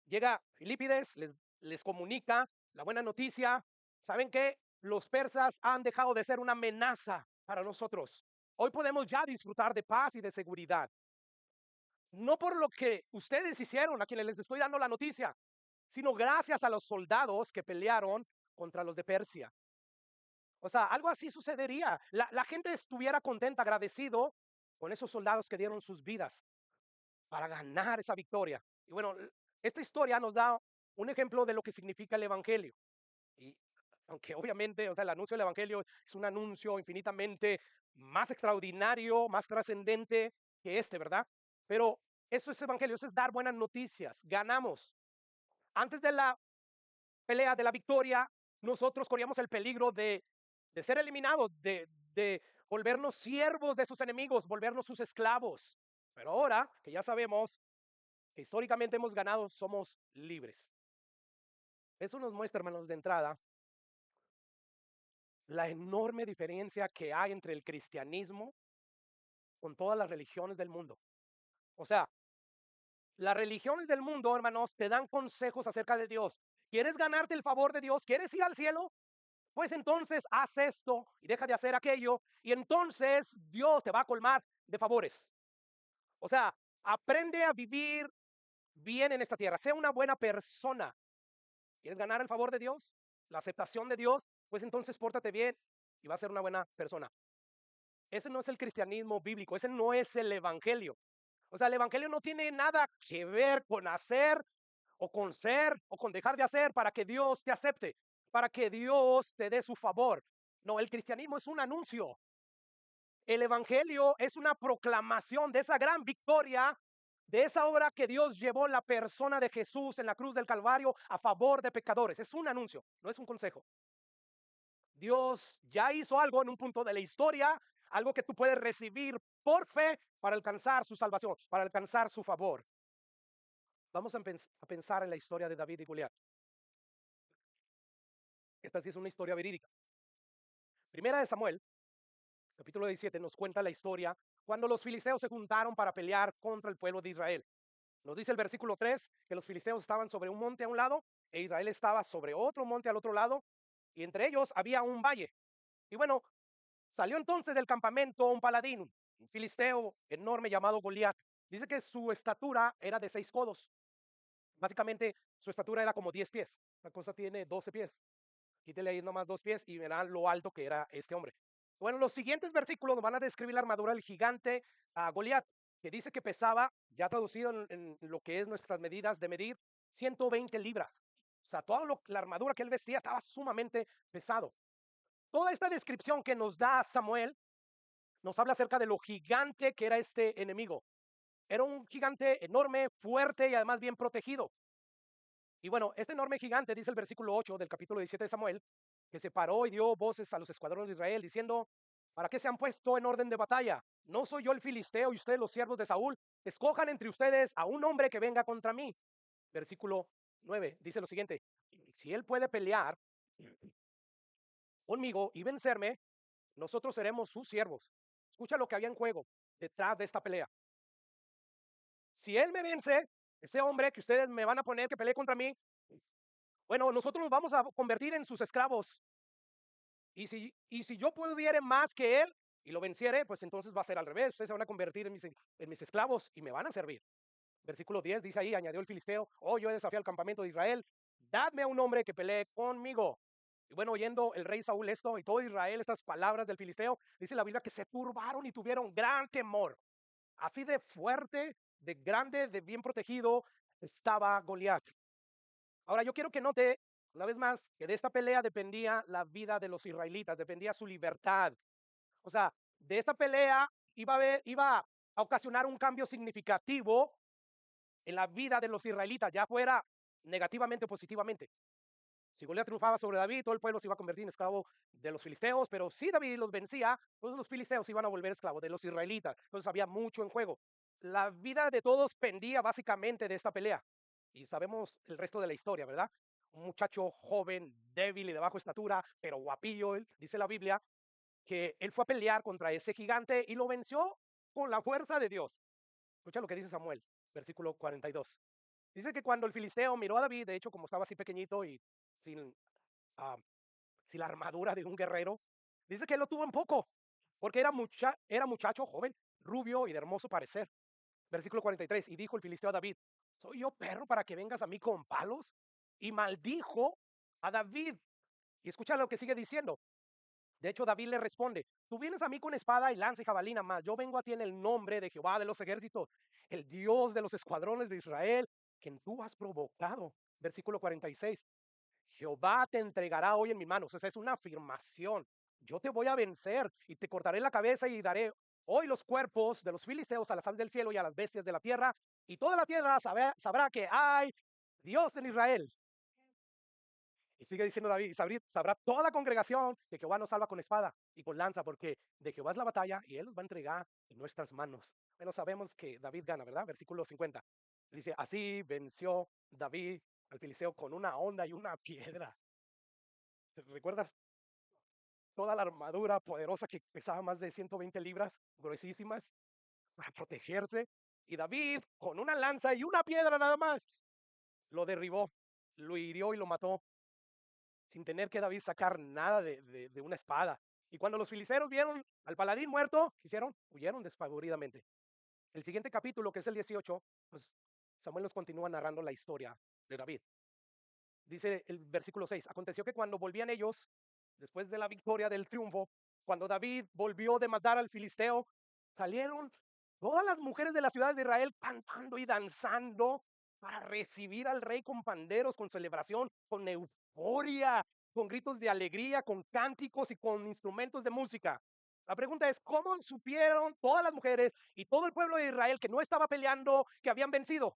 Llega Filipides, les comunica la buena noticia. ¿Saben qué? Los persas han dejado de ser una amenaza para nosotros. Hoy podemos ya disfrutar de paz y de seguridad. No por lo que ustedes hicieron, a quienes les estoy dando la noticia, sino gracias a los soldados que pelearon contra los de Persia. O sea, algo así sucedería. La gente estuviera contenta, agradecido con esos soldados que dieron sus vidas para ganar esa victoria. Y bueno, esta historia nos da un ejemplo de lo que significa el Evangelio. Y aunque obviamente, o sea, el anuncio del Evangelio es un anuncio infinitamente más extraordinario, más trascendente que este, ¿verdad? Pero eso es Evangelio, eso es dar buenas noticias. Ganamos. Antes de la pelea, de la victoria, nosotros corríamos el peligro de ser eliminados, de volvernos siervos de sus enemigos, volvernos sus esclavos. Pero ahora que ya sabemos que históricamente hemos ganado, somos libres. Eso nos muestra, hermanos, de entrada, la enorme diferencia que hay entre el cristianismo con todas las religiones del mundo. O sea, las religiones del mundo, hermanos, te dan consejos acerca de Dios. ¿Quieres ganarte el favor de Dios? ¿Quieres ir al cielo? Pues entonces haz esto y deja de hacer aquello, y entonces Dios te va a colmar de favores. O sea, aprende a vivir bien en esta tierra, sea una buena persona. ¿Quieres ganar el favor de Dios? La aceptación de Dios, pues entonces pórtate bien y vas a ser una buena persona. Ese no es el cristianismo bíblico, ese no es el evangelio. O sea, el evangelio no tiene nada que ver con hacer o con ser o con dejar de hacer para que Dios te acepte, para que Dios te dé su favor. No, el cristianismo es un anuncio. El evangelio es una proclamación de esa gran victoria, de esa obra que Dios llevó en la persona de Jesús en la cruz del Calvario a favor de pecadores. Es un anuncio, no es un consejo. Dios ya hizo algo en un punto de la historia, algo que tú puedes recibir por fe para alcanzar su salvación, para alcanzar su favor. Vamos a pensar en la historia de David y Goliat. Esta sí es una historia verídica. Primera de Samuel, capítulo 17, nos cuenta la historia cuando los filisteos se juntaron para pelear contra el pueblo de Israel. Nos dice el versículo 3 que los filisteos estaban sobre un monte a un lado e Israel estaba sobre otro monte al otro lado, y entre ellos había un valle. Y bueno, salió entonces del campamento un paladín, un filisteo enorme llamado Goliat. Dice que su estatura era de 6 codos. Básicamente, su estatura era como 10 pies. La cosa tiene 12 pies. Quítele ahí nomás 2 pies y verán lo alto que era este hombre. Bueno, los siguientes versículos nos van a describir la armadura del gigante Goliat, que dice que pesaba, ya traducido en lo que es nuestras medidas de medir, 120 libras. O sea, toda la armadura que él vestía estaba sumamente pesado. Toda esta descripción que nos da Samuel nos habla acerca de lo gigante que era este enemigo. Era un gigante enorme, fuerte y además bien protegido. Y bueno, este enorme gigante, dice el versículo 8 del capítulo 17 de Samuel, que se paró y dio voces a los escuadrones de Israel diciendo: ¿para qué se han puesto en orden de batalla? ¿No soy yo el filisteo y ustedes los siervos de Saúl? Escojan entre ustedes a un hombre que venga contra mí. Versículo 9 dice lo siguiente: si él puede pelear conmigo y vencerme, nosotros seremos sus siervos. Escucha lo que había en juego detrás de esta pelea. Si él me vence, ese hombre que ustedes me van a poner que pelee contra mí, bueno, nosotros nos vamos a convertir en sus esclavos. Y si yo pudiere más que él y lo venciere, pues entonces va a ser al revés. Ustedes se van a convertir en mis esclavos y me van a servir. Versículo 10 dice ahí, añadió el filisteo: oh, yo he desafiado al campamento de Israel, dadme a un hombre que pelee conmigo. Y bueno, oyendo el rey Saúl esto y todo Israel, estas palabras del filisteo, dice la Biblia que se turbaron y tuvieron gran temor. Así de fuerte, de grande, de bien protegido estaba Goliat. Ahora yo quiero que note una vez más que de esta pelea dependía la vida de los israelitas, dependía su libertad. O sea, de esta pelea iba a ocasionar un cambio significativo en la vida de los israelitas, ya fuera negativamente o positivamente. Si Goliat triunfaba sobre David, todo el pueblo se iba a convertir en esclavo de los filisteos, pero si David los vencía, todos los filisteos iban a volver esclavos de los israelitas. Entonces había mucho en juego. La vida de todos pendía básicamente de esta pelea. Y sabemos el resto de la historia, ¿verdad? un muchacho joven, débil y de baja estatura, pero guapillo, dice la Biblia, que él fue a pelear contra ese gigante y lo venció con la fuerza de Dios. Escucha lo que dice Samuel, versículo 42. Dice que cuando el filisteo miró a David, de hecho, como estaba así pequeñito y sin, ah, sin la armadura de un guerrero, dice que él lo tuvo en poco, porque era muchacho joven, rubio y de hermoso parecer. Versículo 43, y dijo el filisteo a David, ¿soy yo perro para que vengas a mí con palos? Y maldijo a David. Y escucha lo que sigue diciendo. De hecho, David le responde, tú vienes a mí con espada y lanza y jabalina, mas yo vengo a ti en el nombre de Jehová de los ejércitos, el Dios de los escuadrones de Israel, quien tú has provocado. Versículo 46, Jehová te entregará hoy en mis manos. Esa es una afirmación. Yo te voy a vencer y te cortaré la cabeza y daré hoy los cuerpos de los filisteos a las aves del cielo y a las bestias de la tierra. Y toda la tierra sabrá que hay Dios en Israel. Y sigue diciendo David, y sabrá toda la congregación que Jehová nos salva con espada y con lanza, porque de Jehová es la batalla y él nos va a entregar en nuestras manos. Bueno, sabemos que David gana, ¿verdad? Versículo 50. Dice, así venció David al filisteo con una honda y una piedra. ¿Recuerdas toda la armadura poderosa que pesaba más de 120 libras, gruesísimas, para protegerse? Y David, con una lanza y una piedra nada más, lo derribó, lo hirió y lo mató, sin tener que David sacar nada de una espada. Y cuando los filisteos vieron al paladín muerto, ¿qué hicieron? Huyeron despavoridamente. El siguiente capítulo, que es el 18, pues Samuel nos continúa narrando la historia de David. Dice el versículo 6, aconteció que cuando volvían ellos, después de la victoria del triunfo, cuando David volvió de matar al filisteo, salieron todas las mujeres de las ciudades de Israel cantando y danzando para recibir al rey con panderos, con celebración, con euforia, con gritos de alegría, con cánticos y con instrumentos de música. La pregunta es, ¿cómo supieron todas las mujeres y todo el pueblo de Israel que no estaba peleando, que habían vencido?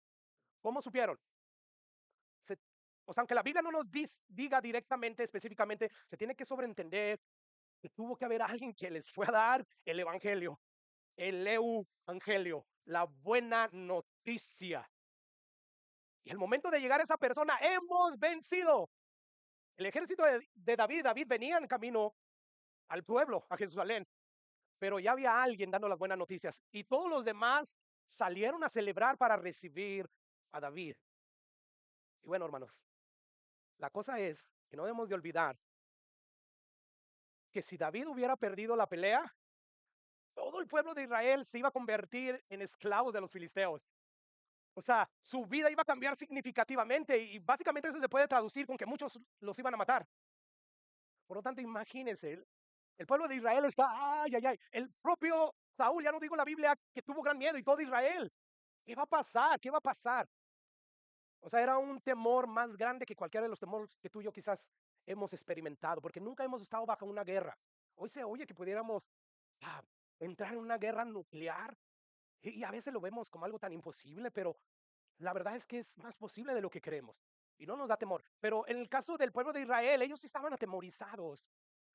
¿Cómo supieron? Se, o sea, aunque la Biblia no nos diga directamente, específicamente, se tiene que sobreentender que tuvo que haber alguien que les fue a dar el evangelio, el evangelio, la buena noticia. Y el momento de llegar a esa persona, hemos vencido. El ejército de David venía en camino al pueblo, a Jerusalén, pero ya había alguien dando las buenas noticias y todos los demás salieron a celebrar para recibir a David. Y bueno, hermanos, la cosa es que no debemos de olvidar que si David hubiera perdido la pelea, todo el pueblo de Israel se iba a convertir en esclavos de los filisteos. O sea, su vida iba a cambiar significativamente y básicamente eso se puede traducir con que muchos los iban a matar. Por lo tanto, imagínense, el pueblo de Israel está, ay, ay, ay, el propio Saúl, ya no digo la Biblia, que tuvo gran miedo y todo Israel. ¿Qué va a pasar? ¿Qué va a pasar? O sea, era un temor más grande que cualquiera de los temores que tú y yo quizás hemos experimentado, porque nunca hemos estado bajo una guerra. Hoy se oye que pudiéramos ah, entrar en una guerra nuclear y a veces lo vemos como algo tan imposible, pero la verdad es que es más posible de lo que creemos y no nos da temor. Pero en el caso del pueblo de Israel, ellos sí estaban atemorizados.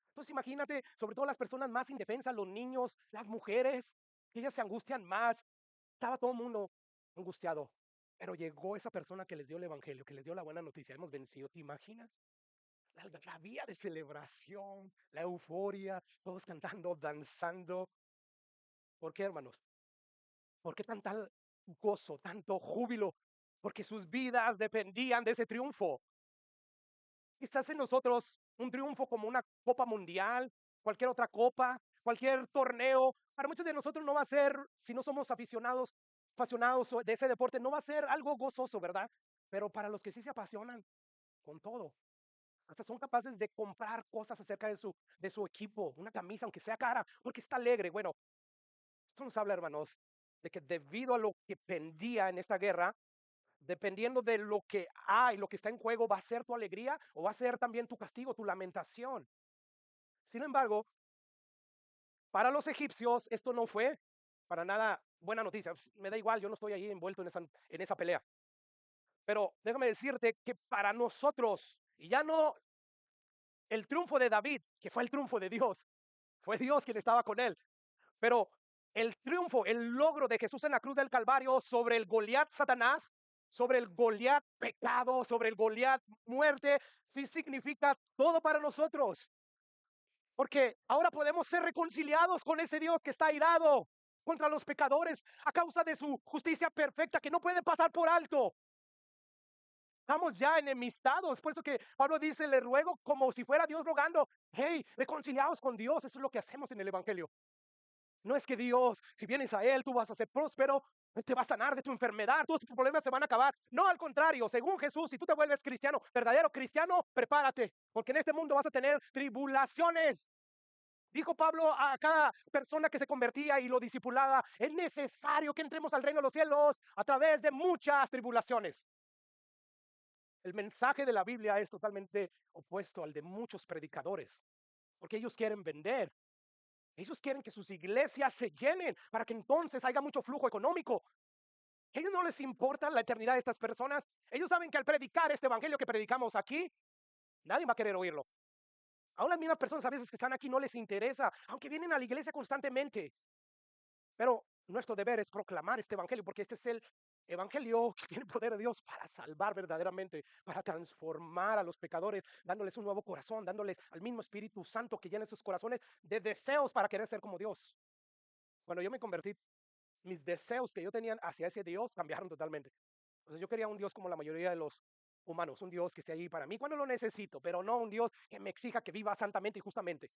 Entonces imagínate, sobre todo las personas más indefensas, los niños, las mujeres, que ellas se angustian más. Estaba todo el mundo angustiado, pero llegó esa persona que les dio el evangelio, que les dio la buena noticia. Hemos vencido, ¿te imaginas? La vía de celebración, la euforia, todos cantando, danzando. ¿Por qué, hermanos? ¿Por qué tal gozo, tanto júbilo? Porque sus vidas dependían de ese triunfo. Quizás en nosotros un triunfo como una copa mundial, cualquier otra copa, cualquier torneo, para muchos de nosotros no va a ser, si no somos apasionados de ese deporte, no va a ser algo gozoso, ¿verdad? Pero para los que sí se apasionan con todo, hasta son capaces de comprar cosas acerca de su equipo, una camisa, aunque sea cara, porque está alegre. Bueno, esto nos habla, hermanos, de que debido a lo que pendía en esta guerra, dependiendo de lo que hay, lo que está en juego, va a ser tu alegría o va a ser también tu castigo, tu lamentación. Sin embargo, para los egipcios esto no fue para nada buena noticia. Me da igual, yo no estoy ahí envuelto en esa pelea. Pero déjame decirte que para nosotros, y ya no el triunfo de David, que fue el triunfo de Dios, fue Dios quien estaba con él, pero el triunfo, el logro de Jesús en la cruz del Calvario sobre el Goliat Satanás, sobre el Goliat pecado, sobre el Goliat muerte, sí significa todo para nosotros. Porque ahora podemos ser reconciliados con ese Dios que está airado contra los pecadores a causa de su justicia perfecta que no puede pasar por alto. Estamos ya enemistados. Por eso que Pablo dice, le ruego como si fuera Dios rogando, hey, reconciliados con Dios. Eso es lo que hacemos en el Evangelio. No es que Dios, si vienes a Él, tú vas a ser próspero, Él te va a sanar de tu enfermedad, todos tus problemas se van a acabar. No, al contrario, según Jesús, si tú te vuelves cristiano, verdadero cristiano, prepárate, porque en este mundo vas a tener tribulaciones. Dijo Pablo a cada persona que se convertía y lo discipulaba, es necesario que entremos al reino de los cielos a través de muchas tribulaciones. El mensaje de la Biblia es totalmente opuesto al de muchos predicadores, porque ellos quieren vender. Ellos quieren que sus iglesias se llenen para que entonces haya mucho flujo económico. A ellos no les importa la eternidad de estas personas. Ellos saben que al predicar este evangelio que predicamos aquí, nadie va a querer oírlo. Aún las mismas personas a veces que están aquí no les interesa, aunque vienen a la iglesia constantemente. Pero nuestro deber es proclamar este evangelio, porque este es el evangelio que tiene poder de Dios para salvar verdaderamente, para transformar a los pecadores, dándoles un nuevo corazón, dándoles al mismo Espíritu Santo que llena sus corazones de deseos para querer ser como Dios. Cuando yo me convertí, mis deseos que yo tenía hacia ese Dios cambiaron totalmente. O sea, yo quería un Dios como la mayoría de los humanos, un Dios que esté ahí para mí cuando lo necesito, pero no un Dios que me exija que viva santamente y justamente.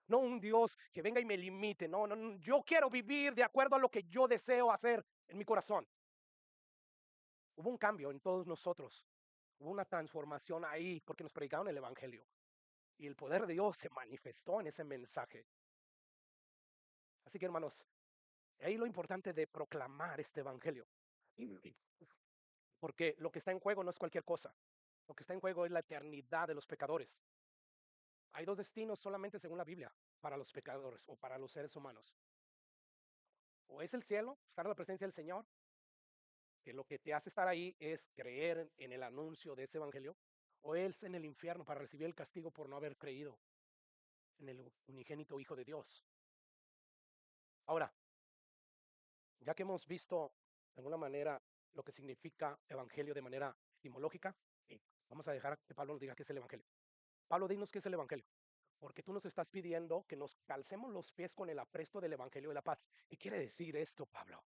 No un Dios que venga y me limite. No, no, no. Yo quiero vivir de acuerdo a lo que yo deseo hacer en mi corazón. Hubo un cambio en todos nosotros. Hubo una transformación ahí porque nos predicaron el Evangelio. Y el poder de Dios se manifestó en ese mensaje. Así que hermanos, ahí lo importante de proclamar este Evangelio. Porque lo que está en juego no es cualquier cosa. Lo que está en juego es la eternidad de los pecadores. Hay dos destinos solamente según la Biblia para los pecadores o para los seres humanos. O es el cielo, estar en la presencia del Señor, que lo que te hace estar ahí es creer en el anuncio de ese evangelio, o es en el infierno para recibir el castigo por no haber creído en el unigénito Hijo de Dios. Ahora, ya que hemos visto de alguna manera lo que significa evangelio de manera etimológica, vamos a dejar que Pablo nos diga qué es el evangelio. Pablo, dinos qué es el evangelio. Porque tú nos estás pidiendo que nos calcemos los pies con el apresto del Evangelio de la paz. ¿Qué quiere decir esto, Pablo?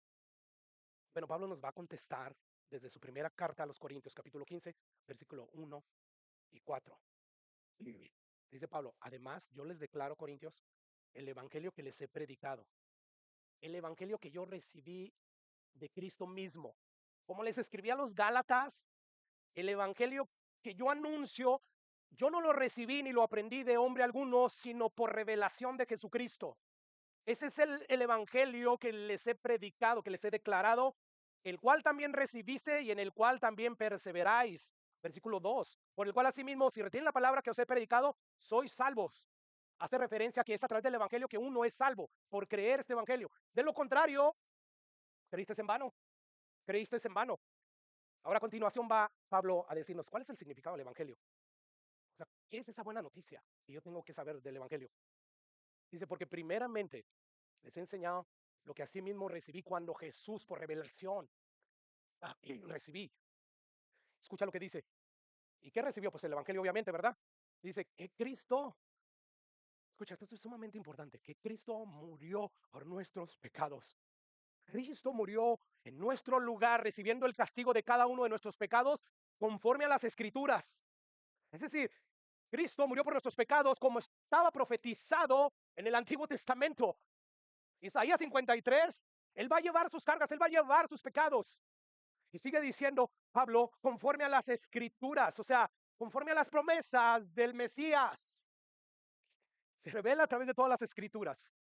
Bueno, Pablo nos va a contestar desde su primera carta a los Corintios, capítulo 15, versículo 1 y 4. Dice Pablo, además yo les declaro, Corintios, el Evangelio que les he predicado, el Evangelio que yo recibí de Cristo mismo. Como les escribí a los Gálatas, el Evangelio que yo anuncio, yo no lo recibí ni lo aprendí de hombre alguno, sino por revelación de Jesucristo. Ese es el evangelio que les he predicado, que les he declarado, el cual también recibiste y en el cual también perseveráis. Versículo 2. Por el cual asimismo, si retienen la palabra que os he predicado, sois salvos. Hace referencia a que es a través del evangelio que uno es salvo por creer este evangelio. De lo contrario, creíste en vano, creíste en vano. Ahora a continuación va Pablo a decirnos cuál es el significado del evangelio. O sea, ¿qué es esa buena noticia que yo tengo que saber del evangelio? Dice, porque primeramente les he enseñado lo que así mismo recibí cuando Jesús por revelación recibí. Escucha lo que dice. ¿Y qué recibió? Pues el Evangelio, obviamente, ¿verdad? Dice que Cristo, escucha, esto es sumamente importante, que Cristo murió por nuestros pecados. Cristo murió en nuestro lugar, recibiendo el castigo de cada uno de nuestros pecados conforme a las Escrituras. Es decir, Cristo murió por nuestros pecados como estaba profetizado en el Antiguo Testamento. Isaías 53, Él va a llevar sus cargas, Él va a llevar sus pecados. Y sigue diciendo Pablo, conforme a las escrituras, o sea, conforme a las promesas del Mesías. Se revela a través de todas las escrituras.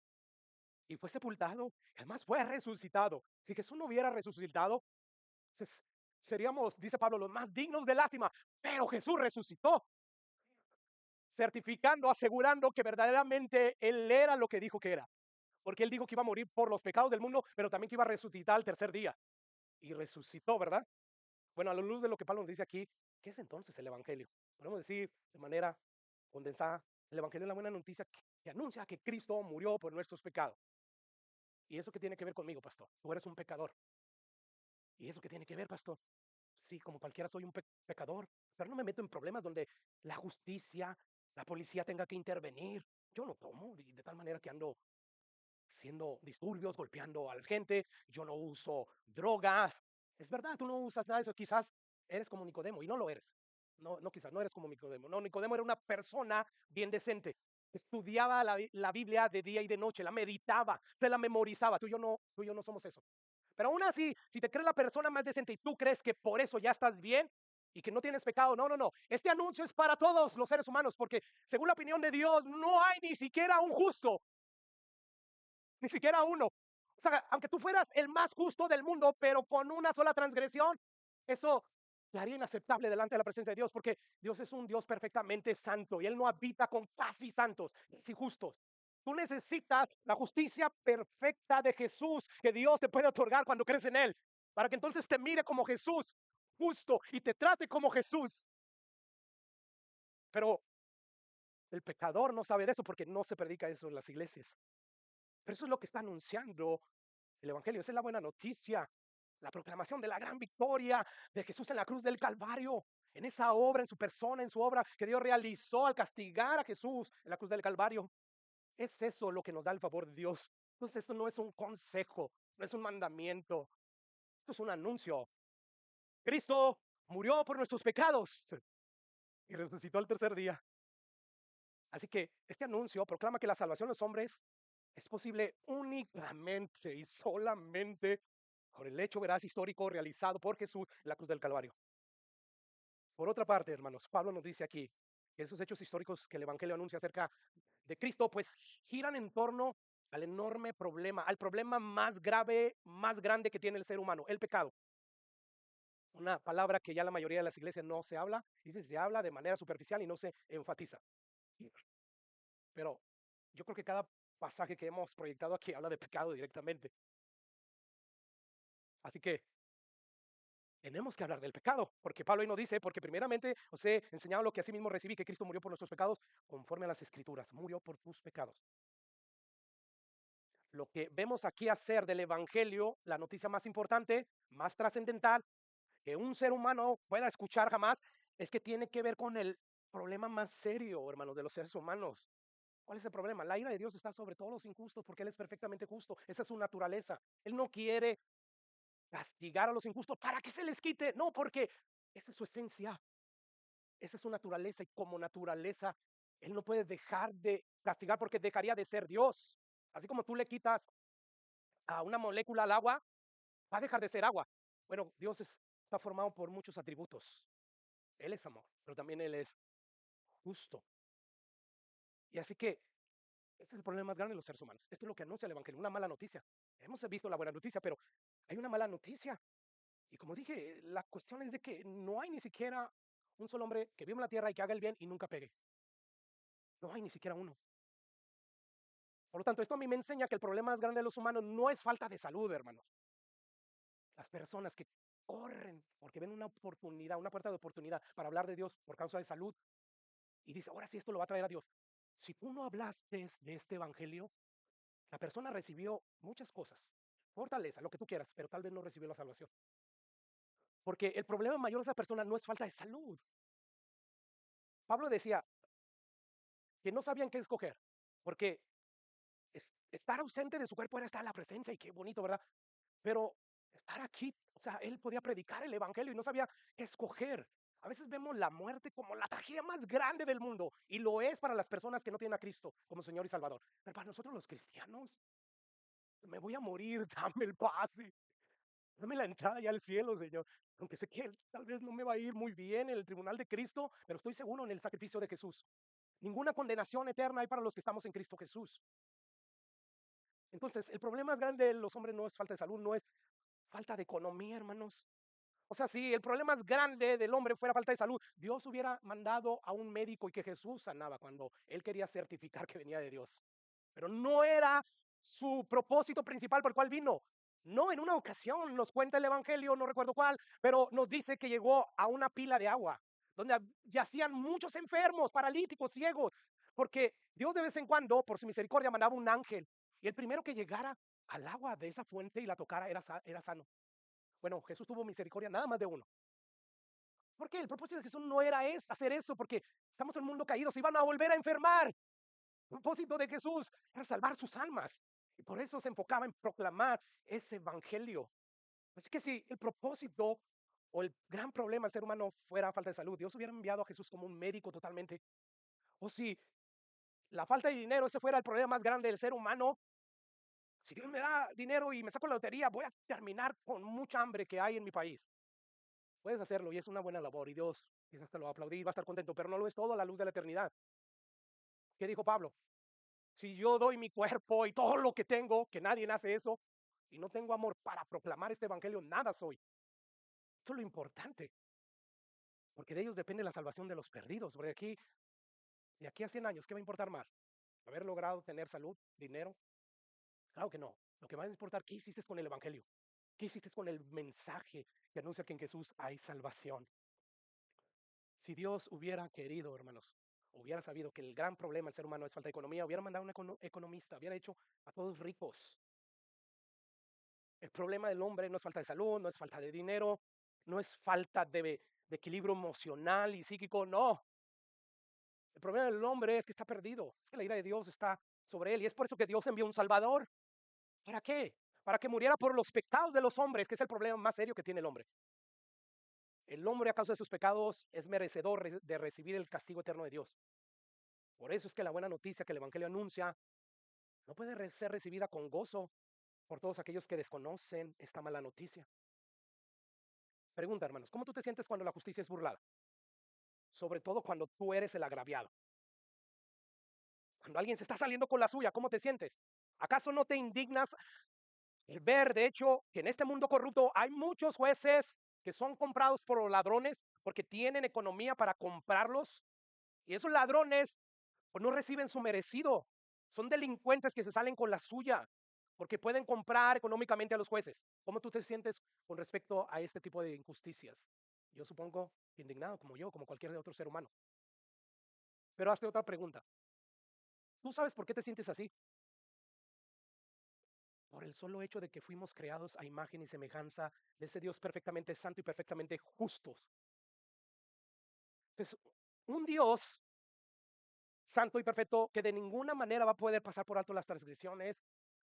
Y fue sepultado, además fue resucitado. Si Jesús no hubiera resucitado, seríamos, dice Pablo, los más dignos de lástima. Pero Jesús resucitó, certificando, asegurando que verdaderamente Él era lo que dijo que era. Porque Él dijo que iba a morir por los pecados del mundo, pero también que iba a resucitar al tercer día. Y resucitó, ¿verdad? Bueno, a la luz de lo que Pablo nos dice aquí, ¿qué es entonces el Evangelio? Podemos decir de manera condensada, el Evangelio es la buena noticia que anuncia que Cristo murió por nuestros pecados. ¿Y eso qué tiene que ver conmigo, pastor? Tú eres un pecador. ¿Y eso qué tiene que ver, pastor? Sí, como cualquiera soy un pecador, pero no me meto en problemas donde la justicia, la policía tenga que intervenir. Yo no tomo de tal manera que ando haciendo disturbios, golpeando a la gente. Yo no uso drogas. Es verdad, tú no usas nada de eso. Quizás eres como Nicodemo y no lo eres. No, no, quizás no eres como Nicodemo. No, Nicodemo era una persona bien decente. Estudiaba la Biblia de día y de noche, la meditaba, se la memorizaba. Tú y yo no somos eso. Pero aún así, si te crees la persona más decente y tú crees que por eso ya estás bien y que no tienes pecado, no, no, no. Este anuncio es para todos los seres humanos, porque según la opinión de Dios, no hay ni siquiera un justo, ni siquiera uno. O sea, aunque tú fueras el más justo del mundo, pero con una sola transgresión, eso te haría inaceptable delante de la presencia de Dios, porque Dios es un Dios perfectamente santo y Él no habita con casi santos y justos. Tú necesitas la justicia perfecta de Jesús que Dios te puede otorgar cuando crees en Él, para que entonces te mire como Jesús, justo, y te trate como Jesús. Pero el pecador no sabe de eso porque no se predica eso en las iglesias. Pero eso es lo que está anunciando el Evangelio. Esa es la buena noticia, la proclamación de la gran victoria de Jesús en la cruz del Calvario, en esa obra, en su persona, en su obra que Dios realizó al castigar a Jesús en la cruz del Calvario. Es eso lo que nos da el favor de Dios. Entonces esto no es un consejo, no es un mandamiento, esto es un anuncio. Cristo murió por nuestros pecados y resucitó al tercer día. Así que este anuncio proclama que la salvación de los hombres es posible únicamente y solamente por el hecho veraz histórico realizado por Jesús en la cruz del Calvario. Por otra parte, hermanos, Pablo nos dice aquí que esos hechos históricos que el Evangelio anuncia acerca de Cristo, pues giran en torno al enorme problema, al problema más grave, más grande que tiene el ser humano, el pecado. Una palabra que ya la mayoría de las iglesias no se habla, dice se habla de manera superficial y no se enfatiza. Pero yo creo que cada pasaje que hemos proyectado aquí habla de pecado directamente. Así que tenemos que hablar del pecado, porque Pablo ahí nos dice, porque primeramente os he enseñado lo que así mismo recibí, que Cristo murió por nuestros pecados, conforme a las Escrituras, murió por tus pecados. Lo que vemos aquí hacer del Evangelio, la noticia más importante, más trascendental, que un ser humano pueda escuchar jamás, es que tiene que ver con el problema más serio, hermanos, de los seres humanos. ¿Cuál es el problema? La ira de Dios está sobre todos los injustos porque Él es perfectamente justo. Esa es su naturaleza. Él no quiere castigar a los injustos para que se les quite. No, porque esa es su esencia, esa es su naturaleza y como naturaleza, Él no puede dejar de castigar porque dejaría de ser Dios. Así como tú le quitas a una molécula al agua, va a dejar de ser agua. Bueno, está formado por muchos atributos. Él es amor, pero también Él es justo. Y así que este es el problema más grande de los seres humanos. Esto es lo que anuncia el Evangelio, una mala noticia. Hemos visto la buena noticia, pero hay una mala noticia. Y como dije, la cuestión es de que no hay ni siquiera un solo hombre que vive en la tierra y que haga el bien y nunca pegue. No hay ni siquiera uno. Por lo tanto, esto a mí me enseña que el problema más grande de los humanos no es falta de salud, hermanos. Las personas que corren porque ven una oportunidad, una puerta de oportunidad para hablar de Dios por causa de salud y dice, ahora sí esto lo va a traer a Dios. Si tú no hablaste de este evangelio, la persona recibió muchas cosas, fortaleza, lo que tú quieras, pero tal vez no recibió la salvación. Porque el problema mayor de esa persona no es falta de salud. Pablo decía que no sabían qué escoger, porque estar ausente de su cuerpo era estar en la presencia y qué bonito, ¿verdad? Pero estar aquí, o sea, él podía predicar el evangelio y no sabía qué escoger. A veces vemos la muerte como la tragedia más grande del mundo y lo es para las personas que no tienen a Cristo como Señor y Salvador. Pero para nosotros los cristianos, me voy a morir, dame el pase, dame la entrada ya al cielo, Señor. Aunque sé que tal vez no me va a ir muy bien en el tribunal de Cristo, pero estoy seguro en el sacrificio de Jesús. Ninguna condenación eterna hay para los que estamos en Cristo Jesús. Entonces, el problema más grande de los hombres no es falta de salud, no es falta de economía, hermanos. O sea, si el problema más grande del hombre fuera falta de salud, Dios hubiera mandado a un médico y que Jesús sanaba cuando él quería certificar que venía de Dios. Pero no era su propósito principal por el cual vino. No, en una ocasión nos cuenta el Evangelio, no recuerdo cuál, pero nos dice que llegó a una pila de agua, donde yacían muchos enfermos, paralíticos, ciegos, porque Dios de vez en cuando, por su misericordia, mandaba un ángel, y el primero que llegara al agua de esa fuente y la tocara era sano. Bueno, Jesús tuvo misericordia nada más de uno, ¿Por qué? El propósito de Jesús no era hacer eso, porque estamos en un mundo caído, se iban a volver a enfermar. El propósito de Jesús era salvar sus almas. Y por eso se enfocaba en proclamar ese evangelio. Así que si el propósito o el gran problema del ser humano fuera falta de salud, Dios hubiera enviado a Jesús como un médico totalmente. O si la falta de dinero, ese fuera el problema más grande del ser humano, si Dios me da dinero y me saco la lotería, voy a terminar con mucha hambre que hay en mi país. Puedes hacerlo y es una buena labor y Dios quizás te lo va a aplaudir, va a estar contento, pero no lo es todo a la luz de la eternidad. ¿Qué dijo Pablo? Si yo doy mi cuerpo y todo lo que tengo, que nadie hace eso, y no tengo amor para proclamar este evangelio, nada soy. Esto es lo importante, porque de ellos depende la salvación de los perdidos. Porque de aquí a 100 años, ¿qué va a importar más? ¿Haber logrado tener salud, dinero? Claro que no. Lo que va a importar, ¿qué hiciste con el evangelio? ¿Qué hiciste con el mensaje que anuncia que en Jesús hay salvación? Si Dios hubiera querido, hermanos, hubiera sabido que el gran problema del ser humano es falta de economía, hubiera mandado a un economista, hubiera hecho a todos ricos. El problema del hombre no es falta de salud, no es falta de dinero, no es falta de equilibrio emocional y psíquico, no. El problema del hombre es que está perdido, es que la ira de Dios está sobre él y es por eso que Dios envió un Salvador. ¿Para qué? Para que muriera por los pecados de los hombres, que es el problema más serio que tiene el hombre. El hombre a causa de sus pecados es merecedor de recibir el castigo eterno de Dios. Por eso es que la buena noticia que el Evangelio anuncia no puede ser recibida con gozo por todos aquellos que desconocen esta mala noticia. Pregunta, hermanos, ¿cómo tú te sientes cuando la justicia es burlada? Sobre todo cuando tú eres el agraviado. Cuando alguien se está saliendo con la suya, ¿cómo te sientes? ¿Acaso no te indignas el ver, de hecho, que en este mundo corrupto hay muchos jueces que son comprados por los ladrones porque tienen economía para comprarlos? Y esos ladrones pues no reciben su merecido. Son delincuentes que se salen con la suya porque pueden comprar económicamente a los jueces. ¿Cómo tú te sientes con respecto a este tipo de injusticias? Yo supongo indignado como yo, como cualquier otro ser humano. Pero hazte otra pregunta. ¿Tú sabes por qué te sientes así? Por el solo hecho de que fuimos creados a imagen y semejanza de ese Dios perfectamente santo y perfectamente justos. Entonces, un Dios santo y perfecto que de ninguna manera va a poder pasar por alto las transgresiones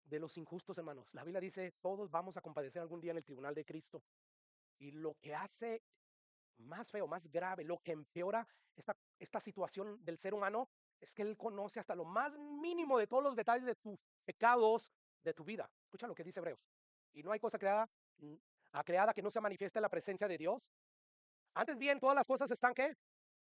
de los injustos, hermanos. La Biblia dice, todos vamos a compadecer algún día en el tribunal de Cristo. Y lo que hace más feo, más grave, lo que empeora esta situación del ser humano es que Él conoce hasta lo más mínimo de todos los detalles de tus pecados, de tu vida. Escucha lo que dice Hebreos. Y no hay cosa mm, creada que no se manifieste en la presencia de Dios. Antes bien, todas las cosas están, ¿qué?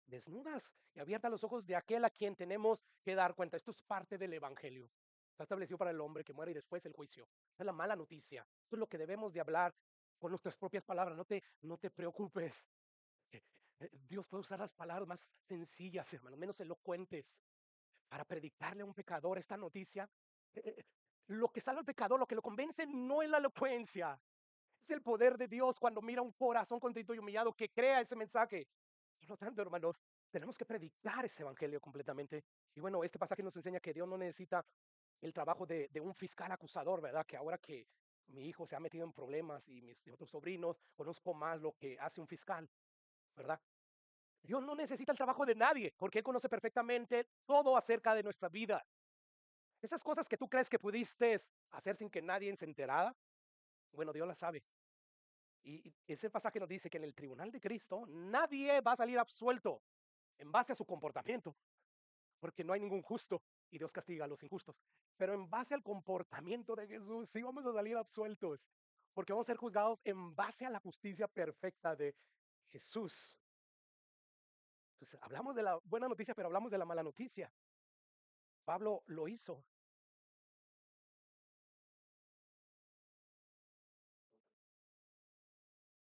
Desnudas y abiertas los ojos de aquel a quien tenemos que dar cuenta. Esto es parte del Evangelio. Está establecido para el hombre que muere y después el juicio. Esta es la mala noticia. Esto es lo que debemos de hablar con nuestras propias palabras. No te preocupes. Dios puede usar las palabras más sencillas, hermano, menos elocuentes, para predicarle a un pecador esta noticia. Eh, eh, lo que salva al pecador, lo que lo convence no es la elocuencia, es el poder de Dios cuando mira un corazón contrito y humillado que crea ese mensaje. Por lo tanto, hermanos, tenemos que predicar ese evangelio completamente. Y bueno, este pasaje nos enseña que Dios no necesita el trabajo de un fiscal acusador, ¿verdad? Que ahora que mi hijo se ha metido en problemas y mis otros sobrinos, conozco más lo que hace un fiscal, ¿verdad? Dios no necesita el trabajo de nadie, porque Él conoce perfectamente todo acerca de nuestra vida. Esas cosas que tú crees que pudiste hacer sin que nadie se enterara, bueno, Dios las sabe. Y ese pasaje nos dice que en el tribunal de Cristo nadie va a salir absuelto en base a su comportamiento, porque no hay ningún justo y Dios castiga a los injustos. Pero en base al comportamiento de Jesús, sí vamos a salir absueltos, porque vamos a ser juzgados en base a la justicia perfecta de Jesús. Entonces, hablamos de la buena noticia, pero hablamos de la mala noticia. Pablo lo hizo.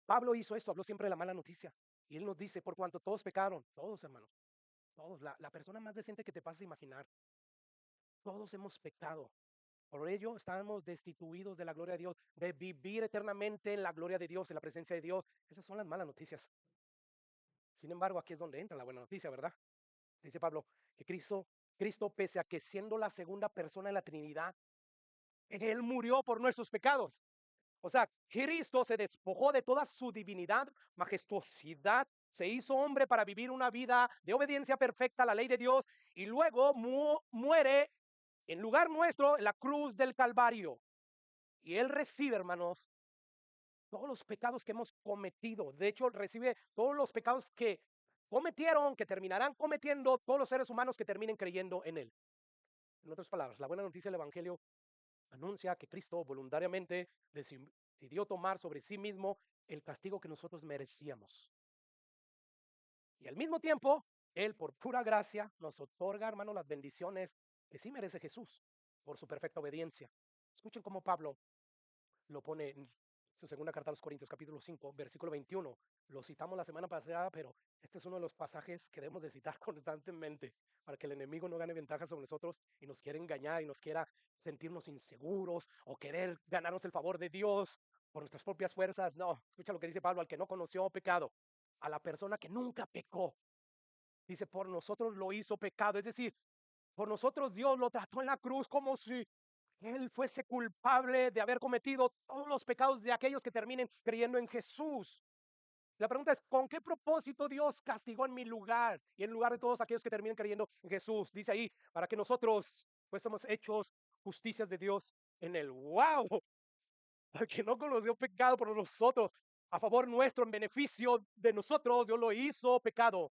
Pablo hizo esto, habló siempre de la mala noticia. Y él nos dice, por cuanto todos pecaron, todos hermanos, todos, la persona más decente que te pases a imaginar, todos hemos pecado. Por ello estamos destituidos de la gloria de Dios, de vivir eternamente en la gloria de Dios, en la presencia de Dios. Esas son las malas noticias. Sin embargo, aquí es donde entra la buena noticia, ¿verdad? Dice Pablo que Cristo, pese a que siendo la segunda persona de la Trinidad, Él murió por nuestros pecados. O sea, Cristo se despojó de toda su divinidad, majestuosidad se hizo hombre para vivir una vida de obediencia perfecta a la ley de Dios y luego muere en lugar nuestro en la cruz del Calvario. Y Él recibe, hermanos, todos los pecados que hemos cometido. De hecho, recibe todos los pecados que cometieron, que terminarán cometiendo todos los seres humanos que terminen creyendo en Él. En otras palabras, la buena noticia del Evangelio anuncia que Cristo voluntariamente decidió tomar sobre sí mismo el castigo que nosotros merecíamos. Y al mismo tiempo, Él por pura gracia nos otorga, hermano, las bendiciones que sí merece Jesús por su perfecta obediencia. Escuchen cómo Pablo lo pone en su segunda carta a los Corintios, capítulo 5, versículo 21. Lo citamos la semana pasada, pero este es uno de los pasajes que debemos de citar constantemente para que el enemigo no gane ventaja sobre nosotros y nos quiera engañar y nos quiera sentirnos inseguros o querer ganarnos el favor de Dios por nuestras propias fuerzas. No, escucha lo que dice Pablo: al que no conoció pecado, a la persona que nunca pecó. Dice, por nosotros lo hizo pecado. Es decir, por nosotros Dios lo trató en la cruz como si Él fuese culpable de haber cometido todos los pecados de aquellos que terminen creyendo en Jesús. La pregunta es, ¿con qué propósito Dios castigó en mi lugar y en lugar de todos aquellos que terminen creyendo en Jesús? Dice ahí, para que nosotros fuésemos hechos justicias de Dios en Él. ¡Wow! Al que no conoció pecado por nosotros, a favor nuestro, en beneficio de nosotros, Dios lo hizo pecado.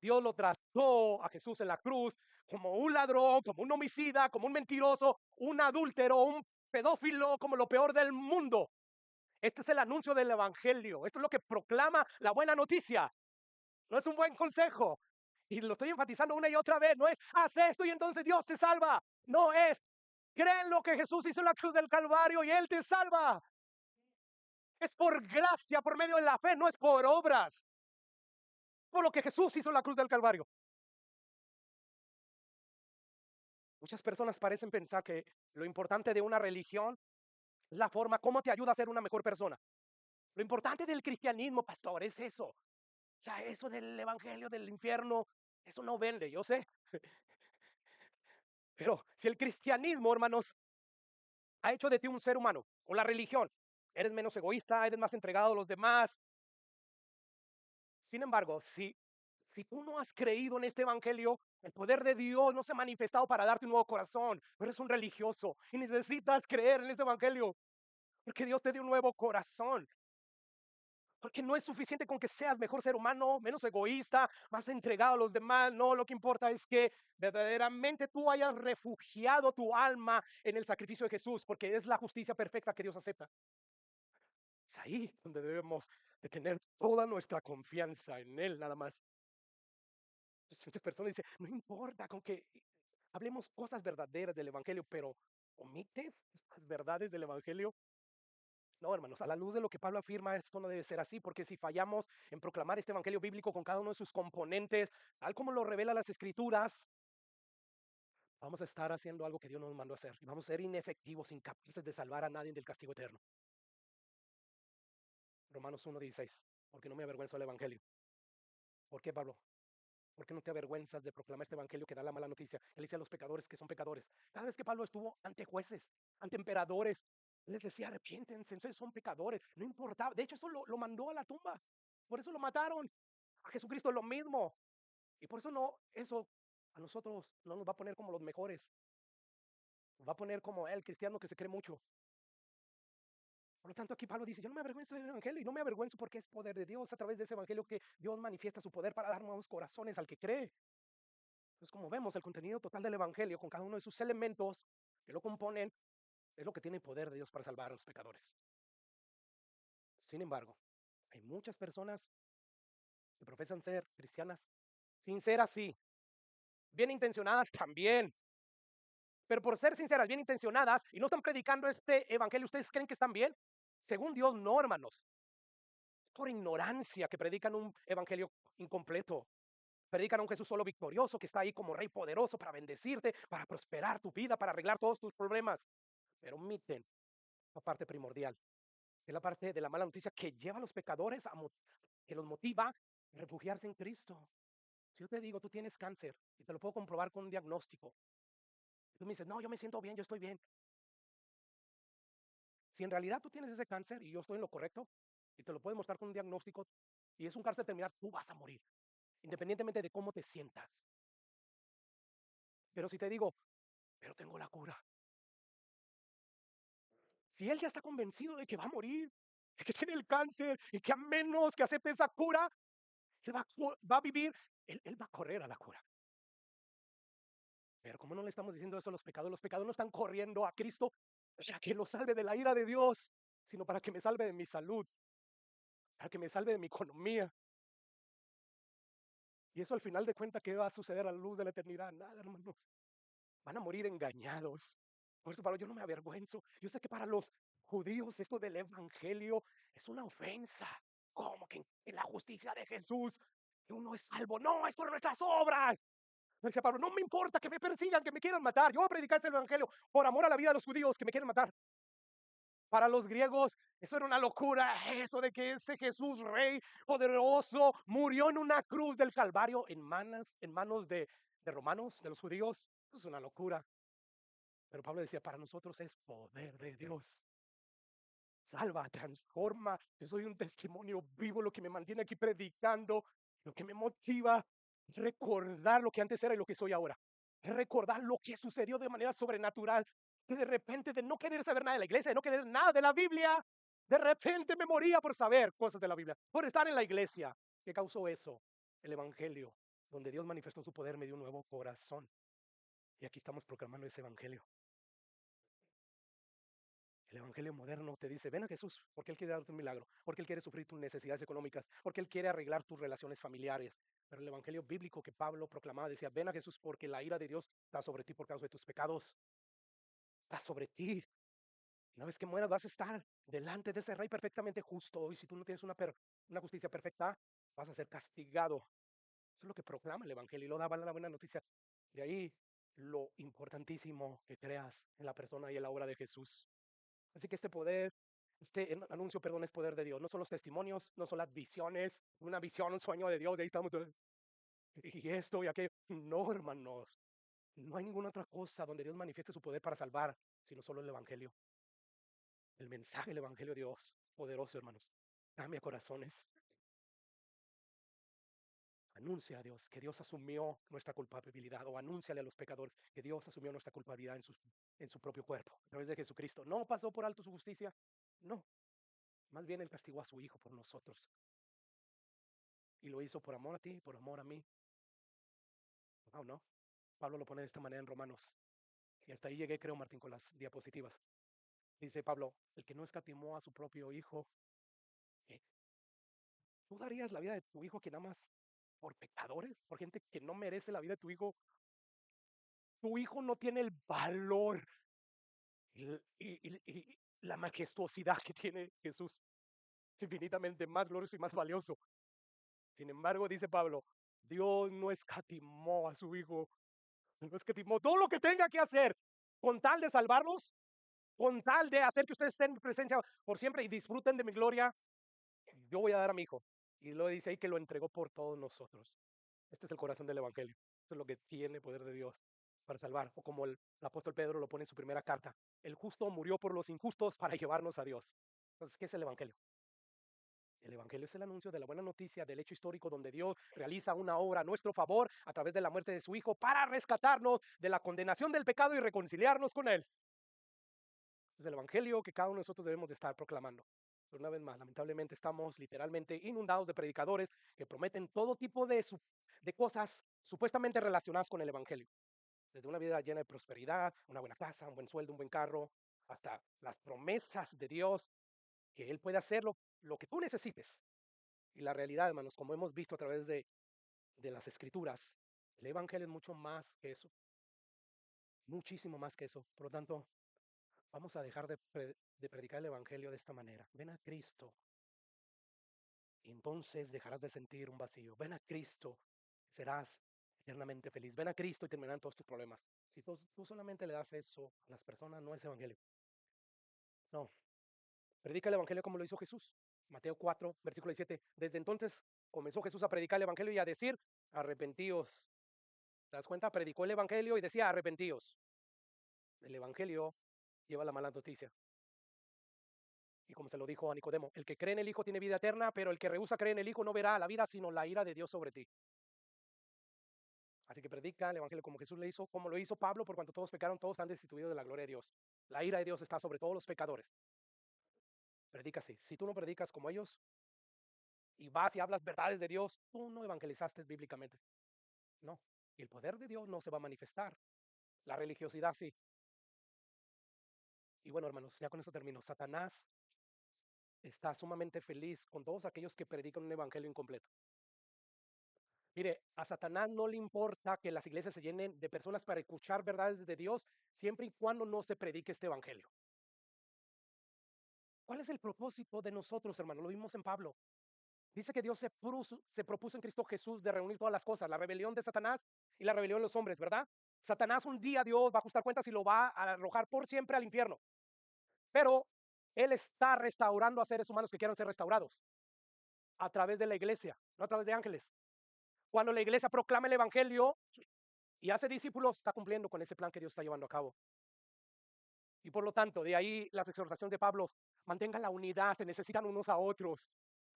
Dios lo trató a Jesús en la cruz como un ladrón, como un homicida, como un mentiroso, un adúltero, un pedófilo, como lo peor del mundo. Este es el anuncio del Evangelio. Esto es lo que proclama la buena noticia. No es un buen consejo. Y lo estoy enfatizando una y otra vez. No es, haz esto y entonces Dios te salva. No es, cree en lo que Jesús hizo en la cruz del Calvario y Él te salva. Es por gracia, por medio de la fe, no es por obras. Por lo que Jesús hizo en la cruz del Calvario. Muchas personas parecen pensar que lo importante de una religión es la forma, cómo te ayuda a ser una mejor persona. Lo importante del cristianismo, pastor, es eso. O sea, eso del evangelio del infierno, eso no vende, yo sé. Pero si el cristianismo, hermanos, ha hecho de ti un ser humano, o la religión, eres menos egoísta, eres más entregado a los demás. Sin embargo, si tú no has creído en este evangelio, el poder de Dios no se ha manifestado para darte un nuevo corazón. Eres un religioso y necesitas creer en este evangelio. Porque Dios te dio un nuevo corazón. Porque no es suficiente con que seas mejor ser humano, menos egoísta, más entregado a los demás. No, lo que importa es que verdaderamente tú hayas refugiado tu alma en el sacrificio de Jesús, porque es la justicia perfecta que Dios acepta. Es ahí donde debemos de tener toda nuestra confianza en Él, nada más. Pues muchas personas dicen, no importa con que hablemos cosas verdaderas del Evangelio, pero ¿omites estas verdades del Evangelio? No, hermanos, a la luz de lo que Pablo afirma, esto no debe ser así, porque si fallamos en proclamar este evangelio bíblico con cada uno de sus componentes, tal como lo revela las Escrituras, vamos a estar haciendo algo que Dios nos mandó a hacer y vamos a ser inefectivos, incapaces de salvar a nadie del castigo eterno. Romanos 1:16, porque no me avergüenzo del evangelio. ¿Por qué, Pablo? ¿Por qué no te avergüenzas de proclamar este evangelio que da la mala noticia? Él dice a los pecadores que son pecadores. Cada vez que Pablo estuvo ante jueces, ante emperadores, él les decía, arrepiéntense, ustedes son pecadores. No importaba. De hecho, eso lo mandó a la tumba. Por eso lo mataron. A Jesucristo es lo mismo. Y por eso no, eso a nosotros no nos va a poner como los mejores. Nos va a poner como el cristiano que se cree mucho. Por lo tanto, aquí Pablo dice, yo no me avergüenzo del evangelio y no me avergüenzo porque es poder de Dios a través de ese evangelio que Dios manifiesta su poder para dar nuevos corazones al que cree. Entonces, como vemos, el contenido total del evangelio con cada uno de sus elementos que lo componen es lo que tiene el poder de Dios para salvar a los pecadores. Sin embargo, hay muchas personas que profesan ser cristianas sin ser así, bien intencionadas también. Pero por ser sinceras, bien intencionadas, y no están predicando este evangelio, ¿ustedes creen que están bien? Según Dios, no, hermanos. Por ignorancia que predican un evangelio incompleto. Predican a un Jesús solo victorioso que está ahí como rey poderoso para bendecirte, para prosperar tu vida, para arreglar todos tus problemas. Pero omiten la parte primordial, que es la parte de la mala noticia que lleva a los pecadores, que los motiva a refugiarse en Cristo. Si yo te digo, tú tienes cáncer, y te lo puedo comprobar con un diagnóstico, y tú me dices, no, yo me siento bien, yo estoy bien. Si en realidad tú tienes ese cáncer y yo estoy en lo correcto, y te lo puedo mostrar con un diagnóstico, y es un cárcel terminal, tú vas a morir, independientemente de cómo te sientas. Pero si te digo, pero tengo la cura. Si él ya está convencido de que va a morir, de que tiene el cáncer y que a menos que acepte esa cura, él va a vivir, él va a correr a la cura. Pero como no le estamos diciendo eso a los pecados no están corriendo a Cristo para que lo salve de la ira de Dios, sino para que me salve de mi salud, para que me salve de mi economía. Y eso al final de cuentas, ¿qué va a suceder a la luz de la eternidad? Nada, hermanos. Van a morir engañados. Por eso, Pablo, yo no me avergüenzo. Yo sé que para los judíos esto del evangelio es una ofensa. ¿Cómo que en la justicia de Jesús que uno es salvo? No, es por nuestras obras. Decía Pablo, no me importa que me persigan, que me quieran matar. Yo voy a predicar ese evangelio por amor a la vida de los judíos que me quieren matar. Para los griegos, eso era una locura, eso de que ese Jesús rey poderoso murió en una cruz del Calvario en manos de romanos, de los judíos. Eso es una locura. Pero Pablo decía, para nosotros es poder de Dios. Salva, transforma. Yo soy un testimonio vivo, lo que me mantiene aquí predicando, lo que me motiva, es recordar lo que antes era y lo que soy ahora. Es recordar lo que sucedió de manera sobrenatural, que de repente de no querer saber nada de la iglesia, de no querer nada de la Biblia, de repente me moría por saber cosas de la Biblia, por estar en la iglesia. ¿Qué causó eso? El Evangelio, donde Dios manifestó su poder, me dio un nuevo corazón. Y aquí estamos proclamando ese Evangelio. El evangelio moderno te dice, ven a Jesús, porque Él quiere darte un milagro, porque Él quiere sufrir tus necesidades económicas, porque Él quiere arreglar tus relaciones familiares. Pero el evangelio bíblico que Pablo proclamaba decía, ven a Jesús porque la ira de Dios está sobre ti por causa de tus pecados. Está sobre ti. Una vez que mueras vas a estar delante de ese rey perfectamente justo. Y si tú no tienes una justicia perfecta, vas a ser castigado. Eso es lo que proclama el evangelio y lo daba la buena noticia. De ahí lo importantísimo que creas en la persona y en la obra de Jesús. Así que este poder, este anuncio, perdón, es poder de Dios. No son los testimonios, no son las visiones, una visión, un sueño de Dios, de ahí estamos, y esto y aquello. No, hermanos, no hay ninguna otra cosa donde Dios manifieste su poder para salvar, sino solo el Evangelio. El mensaje del Evangelio de Dios, poderoso, hermanos. Cambia corazones. Anuncia a Dios que Dios asumió nuestra culpabilidad, o anúnciale a los pecadores que Dios asumió nuestra culpabilidad en su propio cuerpo, a través de Jesucristo. No pasó por alto su justicia, no. Más bien Él castigó a su Hijo por nosotros. Y lo hizo por amor a ti, por amor a mí. No, no. Pablo lo pone de esta manera en Romanos. Y hasta ahí llegué, creo, Martín, con las diapositivas. Dice Pablo, el que no escatimó a su propio hijo, ¿qué? ¿Tú darías la vida de tu hijo que nada más por pecadores, por gente que no merece la vida de tu hijo? Tu hijo no tiene el valor y la majestuosidad que tiene Jesús. Es infinitamente más glorioso y más valioso. Sin embargo, dice Pablo, Dios no escatimó a su hijo. No escatimó todo lo que tenga que hacer con tal de salvarlos, con tal de hacer que ustedes estén en mi presencia por siempre y disfruten de mi gloria. Yo voy a dar a mi hijo. Y lo dice ahí que lo entregó por todos nosotros. Este es el corazón del evangelio. Esto es lo que tiene poder de Dios para salvar. O como el apóstol Pedro lo pone en su primera carta, el justo murió por los injustos para llevarnos a Dios. Entonces, ¿qué es el evangelio? El evangelio es el anuncio de la buena noticia del hecho histórico donde Dios realiza una obra a nuestro favor a través de la muerte de su Hijo para rescatarnos de la condenación del pecado y reconciliarnos con Él. Es el evangelio que cada uno de nosotros debemos de estar proclamando. Pero una vez más, lamentablemente estamos literalmente inundados de predicadores que prometen todo tipo de cosas supuestamente relacionadas con el evangelio. Desde una vida llena de prosperidad, una buena casa, un buen sueldo, un buen carro, hasta las promesas de Dios, que Él puede hacer lo que tú necesites. Y la realidad, hermanos, como hemos visto a través de las escrituras, el evangelio es mucho más que eso, muchísimo más que eso. Por lo tanto, vamos a dejar de predicar el evangelio de esta manera. Ven a Cristo y entonces dejarás de sentir un vacío. Ven a Cristo, serás eternamente feliz. Ven a Cristo y terminarán todos tus problemas. Si tú solamente le das eso a las personas, no es evangelio. No, predica el evangelio como lo hizo Jesús. Mateo 4, versículo 17. Desde entonces comenzó Jesús a predicar el evangelio y a decir, arrepentíos. ¿Te das cuenta? Predicó el evangelio y decía, arrepentíos. El evangelio lleva la mala noticia. Y como se lo dijo a Nicodemo, el que cree en el Hijo tiene vida eterna, pero el que rehúsa creer en el Hijo no verá la vida, sino la ira de Dios sobre ti. Así que predica el Evangelio como Jesús le hizo, como lo hizo Pablo, por cuanto todos pecaron, todos están destituidos de la gloria de Dios. La ira de Dios está sobre todos los pecadores. Predica así. Si tú no predicas como ellos y vas y hablas verdades de Dios, tú no evangelizaste bíblicamente. No. Y el poder de Dios no se va a manifestar. La religiosidad sí. Y bueno, hermanos, ya con eso termino. Satanás está sumamente feliz con todos aquellos que predican un evangelio incompleto. Mire, a Satanás no le importa que las iglesias se llenen de personas para escuchar verdades de Dios, siempre y cuando no se predique este evangelio. ¿Cuál es el propósito de nosotros, hermano? Lo vimos en Pablo. Dice que Dios se propuso en Cristo Jesús de reunir todas las cosas, la rebelión de Satanás y la rebelión de los hombres, ¿verdad? Satanás un día Dios va a ajustar cuentas y lo va a arrojar por siempre al infierno. Pero Él está restaurando a seres humanos que quieran ser restaurados a través de la iglesia, no a través de ángeles. Cuando la iglesia proclama el evangelio y hace discípulos, está cumpliendo con ese plan que Dios está llevando a cabo. Y por lo tanto, de ahí las exhortaciones de Pablo, mantenga la unidad, se necesitan unos a otros.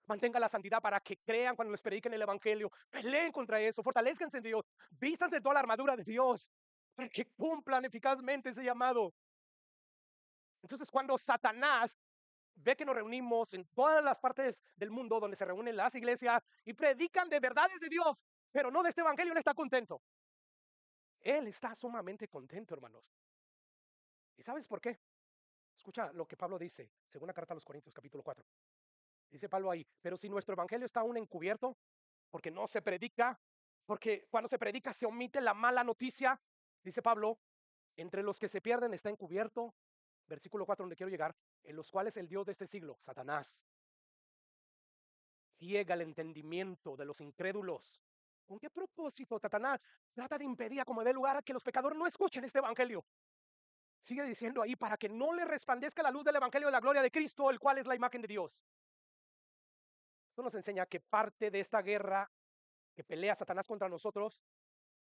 Mantenga la santidad para que crean cuando les prediquen el evangelio. Peleen contra eso, fortalezcanse en Dios, vístanse toda la armadura de Dios para que cumplan eficazmente ese llamado. Entonces, cuando Satanás ve que nos reunimos en todas las partes del mundo donde se reúnen las iglesias y predican de verdades de Dios, pero no de este evangelio, él está contento. Él está sumamente contento, hermanos. ¿Y sabes por qué? Escucha lo que Pablo dice, según la carta a los Corintios, capítulo 4. Dice Pablo ahí, pero si nuestro evangelio está aún encubierto, porque no se predica, porque cuando se predica se omite la mala noticia, dice Pablo, entre los que se pierden está encubierto, versículo 4 donde quiero llegar, en los cuales el Dios de este siglo, Satanás, ciega el entendimiento de los incrédulos. ¿Con qué propósito Satanás trata de impedir a como dé lugar a que los pecadores no escuchen este evangelio? Sigue diciendo ahí, para que no le resplandezca la luz del evangelio de la gloria de Cristo, el cual es la imagen de Dios. Esto nos enseña que parte de esta guerra que pelea Satanás contra nosotros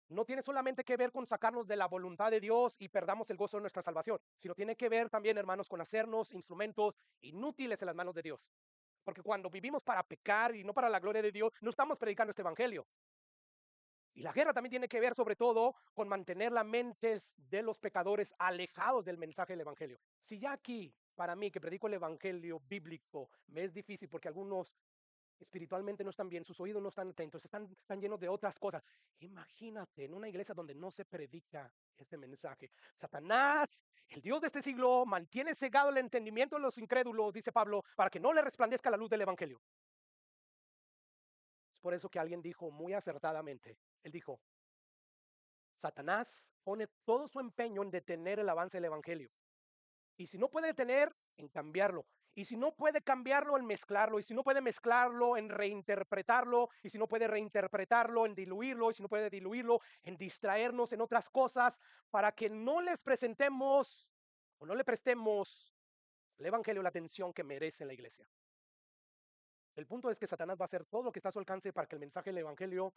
no tiene solamente que ver con sacarnos de la voluntad de Dios y perdamos el gozo de nuestra salvación, sino tiene que ver también, hermanos, con hacernos instrumentos inútiles en las manos de Dios. Porque cuando vivimos para pecar y no para la gloria de Dios, no estamos predicando este evangelio. Y la guerra también tiene que ver sobre todo con mantener las mentes de los pecadores alejados del mensaje del evangelio. Si ya aquí, para mí, que predico el evangelio bíblico, me es difícil porque algunos espiritualmente no están bien, sus oídos no están atentos, están llenos de otras cosas. Imagínate en una iglesia donde no se predica este mensaje. Satanás, el Dios de este siglo, mantiene cegado el entendimiento de los incrédulos, dice Pablo, para que no le resplandezca la luz del evangelio. Es por eso que alguien dijo muy acertadamente, él dijo, Satanás pone todo su empeño en detener el avance del evangelio. Y si no puede detener, en cambiarlo. Y si no puede cambiarlo, en mezclarlo. Y si no puede mezclarlo, en reinterpretarlo. Y si no puede reinterpretarlo, en diluirlo. Y si no puede diluirlo, en distraernos en otras cosas para que no les presentemos o no le prestemos al evangelio la atención que merece en la iglesia. El punto es que Satanás va a hacer todo lo que está a su alcance para que el mensaje del evangelio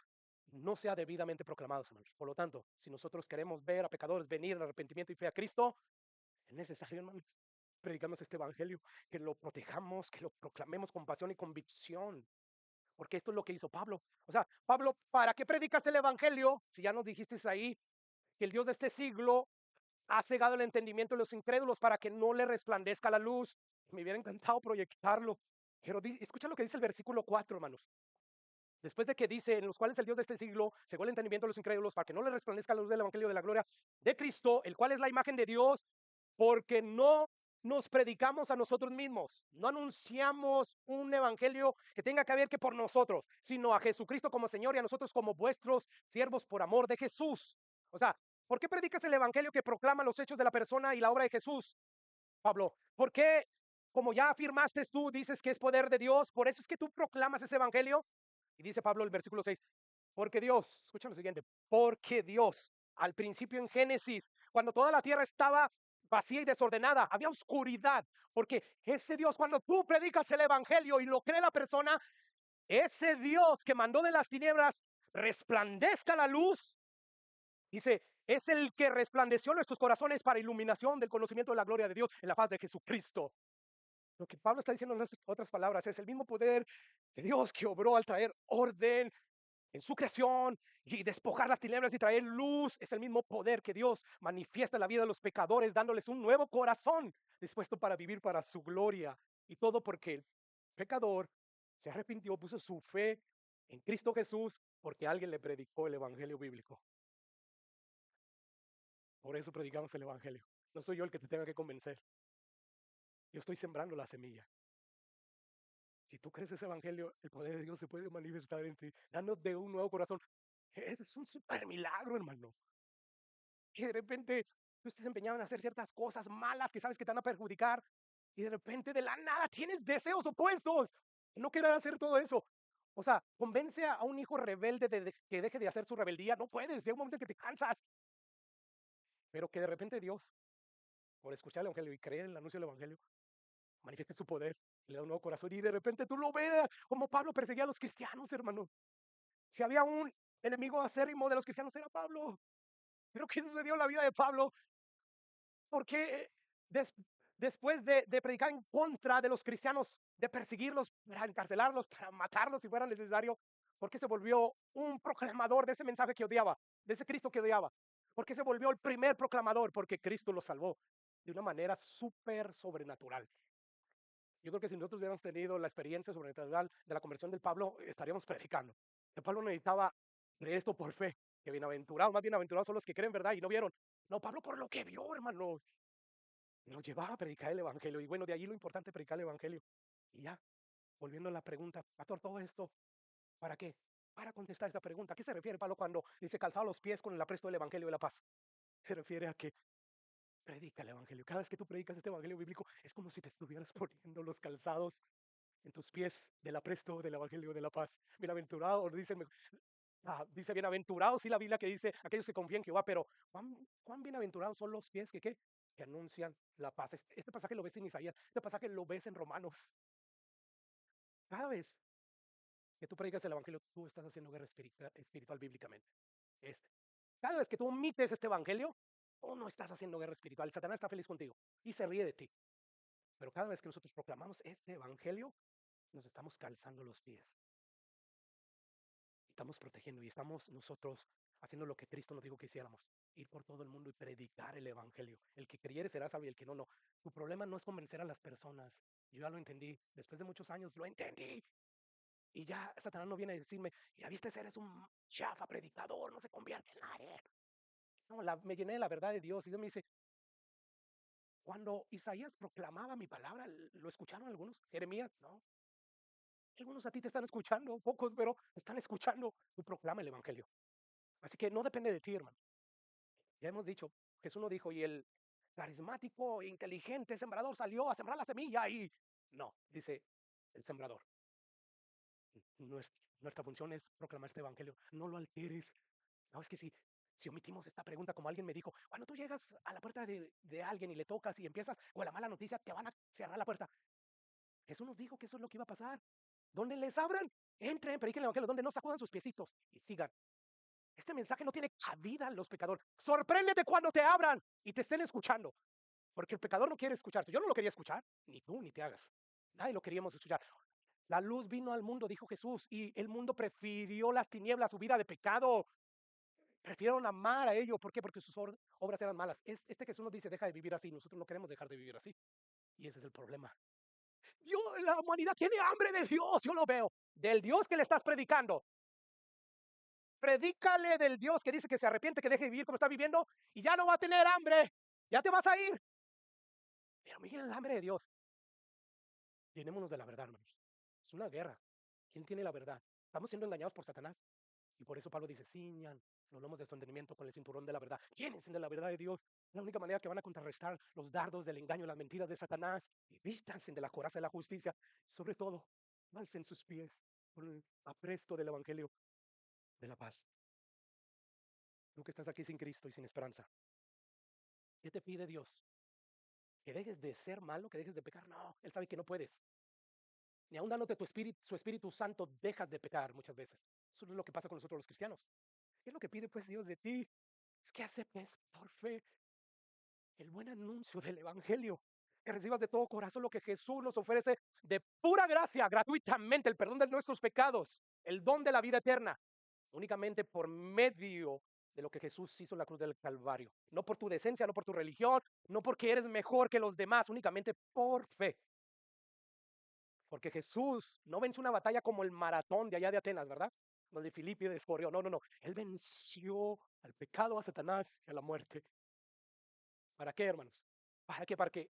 no sea debidamente proclamado, hermanos. Por lo tanto, si nosotros queremos ver a pecadores venir en arrepentimiento y fe a Cristo, es necesario, hermanos, predicamos este evangelio, que lo protejamos, que lo proclamemos con pasión y convicción, porque esto es lo que hizo Pablo. O sea, Pablo, ¿para qué predicas el evangelio? Si ya nos dijiste ahí que el Dios de este siglo ha cegado el entendimiento de los incrédulos para que no le resplandezca la luz. Me hubiera encantado proyectarlo, pero escucha lo que dice el versículo 4, hermanos. Después de que dice, en los cuales el Dios de este siglo cegó el entendimiento de los incrédulos para que no le resplandezca la luz del evangelio de la gloria de Cristo, el cual es la imagen de Dios, porque no nos predicamos a nosotros mismos, no anunciamos un evangelio que tenga que ver que por nosotros, sino a Jesucristo como Señor y a nosotros como vuestros siervos por amor de Jesús. O sea, ¿por qué predicas el evangelio que proclama los hechos de la persona y la obra de Jesús, Pablo? ¿Por qué, como ya afirmaste tú, dices que es poder de Dios? Por eso es que tú proclamas ese evangelio. Y dice Pablo el versículo 6, porque Dios, escucha lo siguiente, porque Dios, al principio en Génesis, cuando toda la tierra estaba vacía y desordenada, había oscuridad, porque ese Dios, cuando tú predicas el evangelio y lo cree la persona, ese Dios que mandó de las tinieblas resplandezca la luz, dice, es el que resplandeció nuestros corazones para iluminación del conocimiento de la gloria de Dios en la paz de Jesucristo. Lo que Pablo está diciendo en otras palabras es el mismo poder de Dios que obró al traer orden en su creación y despojar las tinieblas y traer luz. Es el mismo poder que Dios manifiesta en la vida de los pecadores, dándoles un nuevo corazón dispuesto para vivir para su gloria. Y todo porque el pecador se arrepintió, puso su fe en Cristo Jesús, porque alguien le predicó el evangelio bíblico. Por eso predicamos el evangelio. No soy yo el que te tenga que convencer. Yo estoy sembrando la semilla. Si tú crees ese evangelio, el poder de Dios se puede manifestar en ti, dándote un nuevo corazón. Ese es un super milagro, hermano. Que de repente tú estés empeñado en hacer ciertas cosas malas que sabes que te van a perjudicar y de repente de la nada tienes deseos opuestos. No quieras hacer todo eso. O sea, convence a un hijo rebelde de que deje de hacer su rebeldía. No puedes, llega un momento en que te cansas. Pero que de repente Dios, por escuchar el evangelio y creer en el anuncio del evangelio, manifieste su poder, le da un nuevo corazón y de repente tú lo ves como Pablo perseguía a los cristianos, hermano. Si había un enemigo acérrimo de los cristianos era Pablo. Pero ¿qué sucedió en la vida de Pablo? Porque des, después de predicar en contra de los cristianos, de perseguirlos, para encarcelarlos, para matarlos si fuera necesario, ¿por qué se volvió un proclamador de ese mensaje que odiaba, de ese Cristo que odiaba? ¿Por qué se volvió el primer proclamador? Porque Cristo lo salvó de una manera súper sobrenatural. Yo creo que si nosotros hubiéramos tenido la experiencia sobrenatural de la conversión del Pablo, estaríamos predicando. El Pablo necesitaba creer esto por fe, que bienaventurados, más bienaventurados son los que creen, ¿verdad? Y no vieron. No, Pablo por lo que vio, hermanos, nos llevaba a predicar el Evangelio. Y bueno, de ahí lo importante, predicar el Evangelio. Y ya, volviendo a la pregunta, pastor, todo esto, ¿para qué? Para contestar esta pregunta. ¿A qué se refiere Pablo cuando dice calzado los pies con el apresto del Evangelio de la paz? Se refiere a que predica el Evangelio. Cada vez que tú predicas este Evangelio bíblico, es como si te estuvieras poniendo los calzados en tus pies del apresto del Evangelio de la paz. Bienaventurado, dice bienaventurado, sí la Biblia que dice aquellos que confían en Jehová, pero ¿cuán bienaventurados son los pies que anuncian la paz? Este pasaje lo ves en Isaías, este pasaje lo ves en Romanos. Cada vez que tú predicas el Evangelio, tú estás haciendo guerra espiritual bíblicamente. Este. Cada vez que tú omites este Evangelio, tú no estás haciendo guerra espiritual. Satanás está feliz contigo y se ríe de ti. Pero cada vez que nosotros proclamamos este Evangelio, nos estamos calzando los pies. Estamos protegiendo y estamos nosotros haciendo lo que Cristo nos dijo que hiciéramos, ir por todo el mundo y predicar el evangelio. El que creyere será salvo y el que no, no. Tu problema no es convencer a las personas. Yo ya lo entendí. Después de muchos años lo entendí. Y ya Satanás no viene a decirme, ya viste, eres un chafa predicador, no se convierte en nadie. No, me llené de la verdad de Dios. Y Dios me dice, cuando Isaías proclamaba mi palabra, ¿lo escucharon algunos? Jeremías, no. Algunos a ti te están escuchando, pocos, pero están escuchando. Tú proclama el evangelio. Así que no depende de ti, hermano. Ya hemos dicho, Jesús no dijo, y el carismático, inteligente sembrador salió a sembrar la semilla y no, dice el sembrador. Nuestra función es proclamar este evangelio. No lo alteres. No, es que si omitimos esta pregunta, como alguien me dijo, cuando tú llegas a la puerta de alguien y le tocas y empiezas con la mala noticia, te van a cerrar la puerta. Jesús nos dijo que eso es lo que iba a pasar. Donde les abran, entren, prediquen el evangelio, donde no sacudan sus piecitos y sigan. Este mensaje no tiene cabida en los pecadores. Sorpréndete cuando te abran y te estén escuchando. Porque el pecador no quiere escucharse. Yo no lo quería escuchar, ni tú, ni te hagas. Nadie lo queríamos escuchar. La luz vino al mundo, dijo Jesús, y el mundo prefirió las tinieblas, su vida de pecado. Prefirieron amar a ellos. ¿Por qué? Porque sus obras eran malas. Este Jesús nos dice, deja de vivir así. Nosotros no queremos dejar de vivir así. Y ese es el problema. La humanidad tiene hambre de Dios, yo lo veo. Del Dios que le estás predicando. Predícale del Dios que dice que se arrepiente, que deje de vivir como está viviendo y ya no va a tener hambre. Ya te vas a ir. Pero miren el hambre de Dios. Llenémonos de la verdad, hermanos. Es una guerra. ¿Quién tiene la verdad? Estamos siendo engañados por Satanás. Y por eso Pablo dice, ciñan los lomos de su entendimiento con el cinturón de la verdad. Llénense de la verdad de Dios. La única manera que van a contrarrestar los dardos del engaño, las mentiras de Satanás. Y vístanse de la coraza de la justicia. Sobre todo, alcen sus pies con el apresto del evangelio de la paz. Tú que estás aquí sin Cristo y sin esperanza. ¿Qué te pide Dios? ¿Que dejes de ser malo? ¿Que dejes de pecar? No, Él sabe que no puedes. Ni aun dándote su Espíritu Santo, dejas de pecar muchas veces. Eso es lo que pasa con nosotros los cristianos. ¿Qué es lo que pide pues Dios de ti? Es que aceptes por fe el buen anuncio del Evangelio. que recibas de todo corazón lo que Jesús nos ofrece de pura gracia, gratuitamente, el perdón de nuestros pecados, el don de la vida eterna, únicamente por medio de lo que Jesús hizo en la cruz del Calvario. No por tu decencia, no por tu religión, no porque eres mejor que los demás, únicamente por fe. Porque Jesús no venció una batalla como el maratón de allá de Atenas, ¿verdad? Donde Filipides corrió. No, no, no. Él venció al pecado, a Satanás y a la muerte. ¿Para qué, hermanos? ¿Para qué? Para que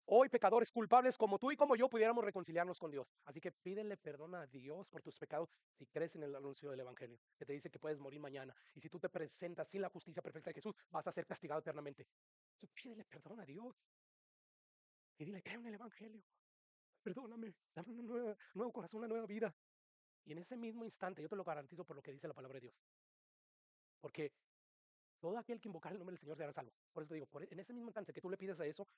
hoy pecadores culpables como tú y como yo pudiéramos reconciliarnos con Dios. Así que pídele perdón a Dios por tus pecados si crees en el anuncio del Evangelio, que te dice que puedes morir mañana. Y si tú te presentas sin la justicia perfecta de Jesús, vas a ser castigado eternamente. Entonces, pídele perdón a Dios y dile, creo en el Evangelio. Perdóname, dame un nuevo corazón, una nueva vida. Y en ese mismo instante, yo te lo garantizo por lo que dice la palabra de Dios. Porque todo aquel que invocar el nombre del Señor será salvo. Por eso te digo, en ese mismo instante que tú le pides a eso,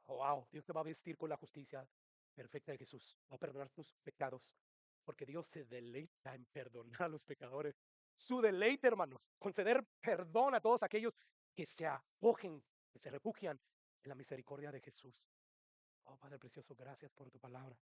wow, Dios te va a vestir con la justicia perfecta de Jesús. Va a perdonar tus pecados. Porque Dios se deleita en perdonar a los pecadores. Su deleite, hermanos, conceder perdón a todos aquellos que se acogen, que se refugian en la misericordia de Jesús. Oh, Padre precioso, gracias por tu palabra.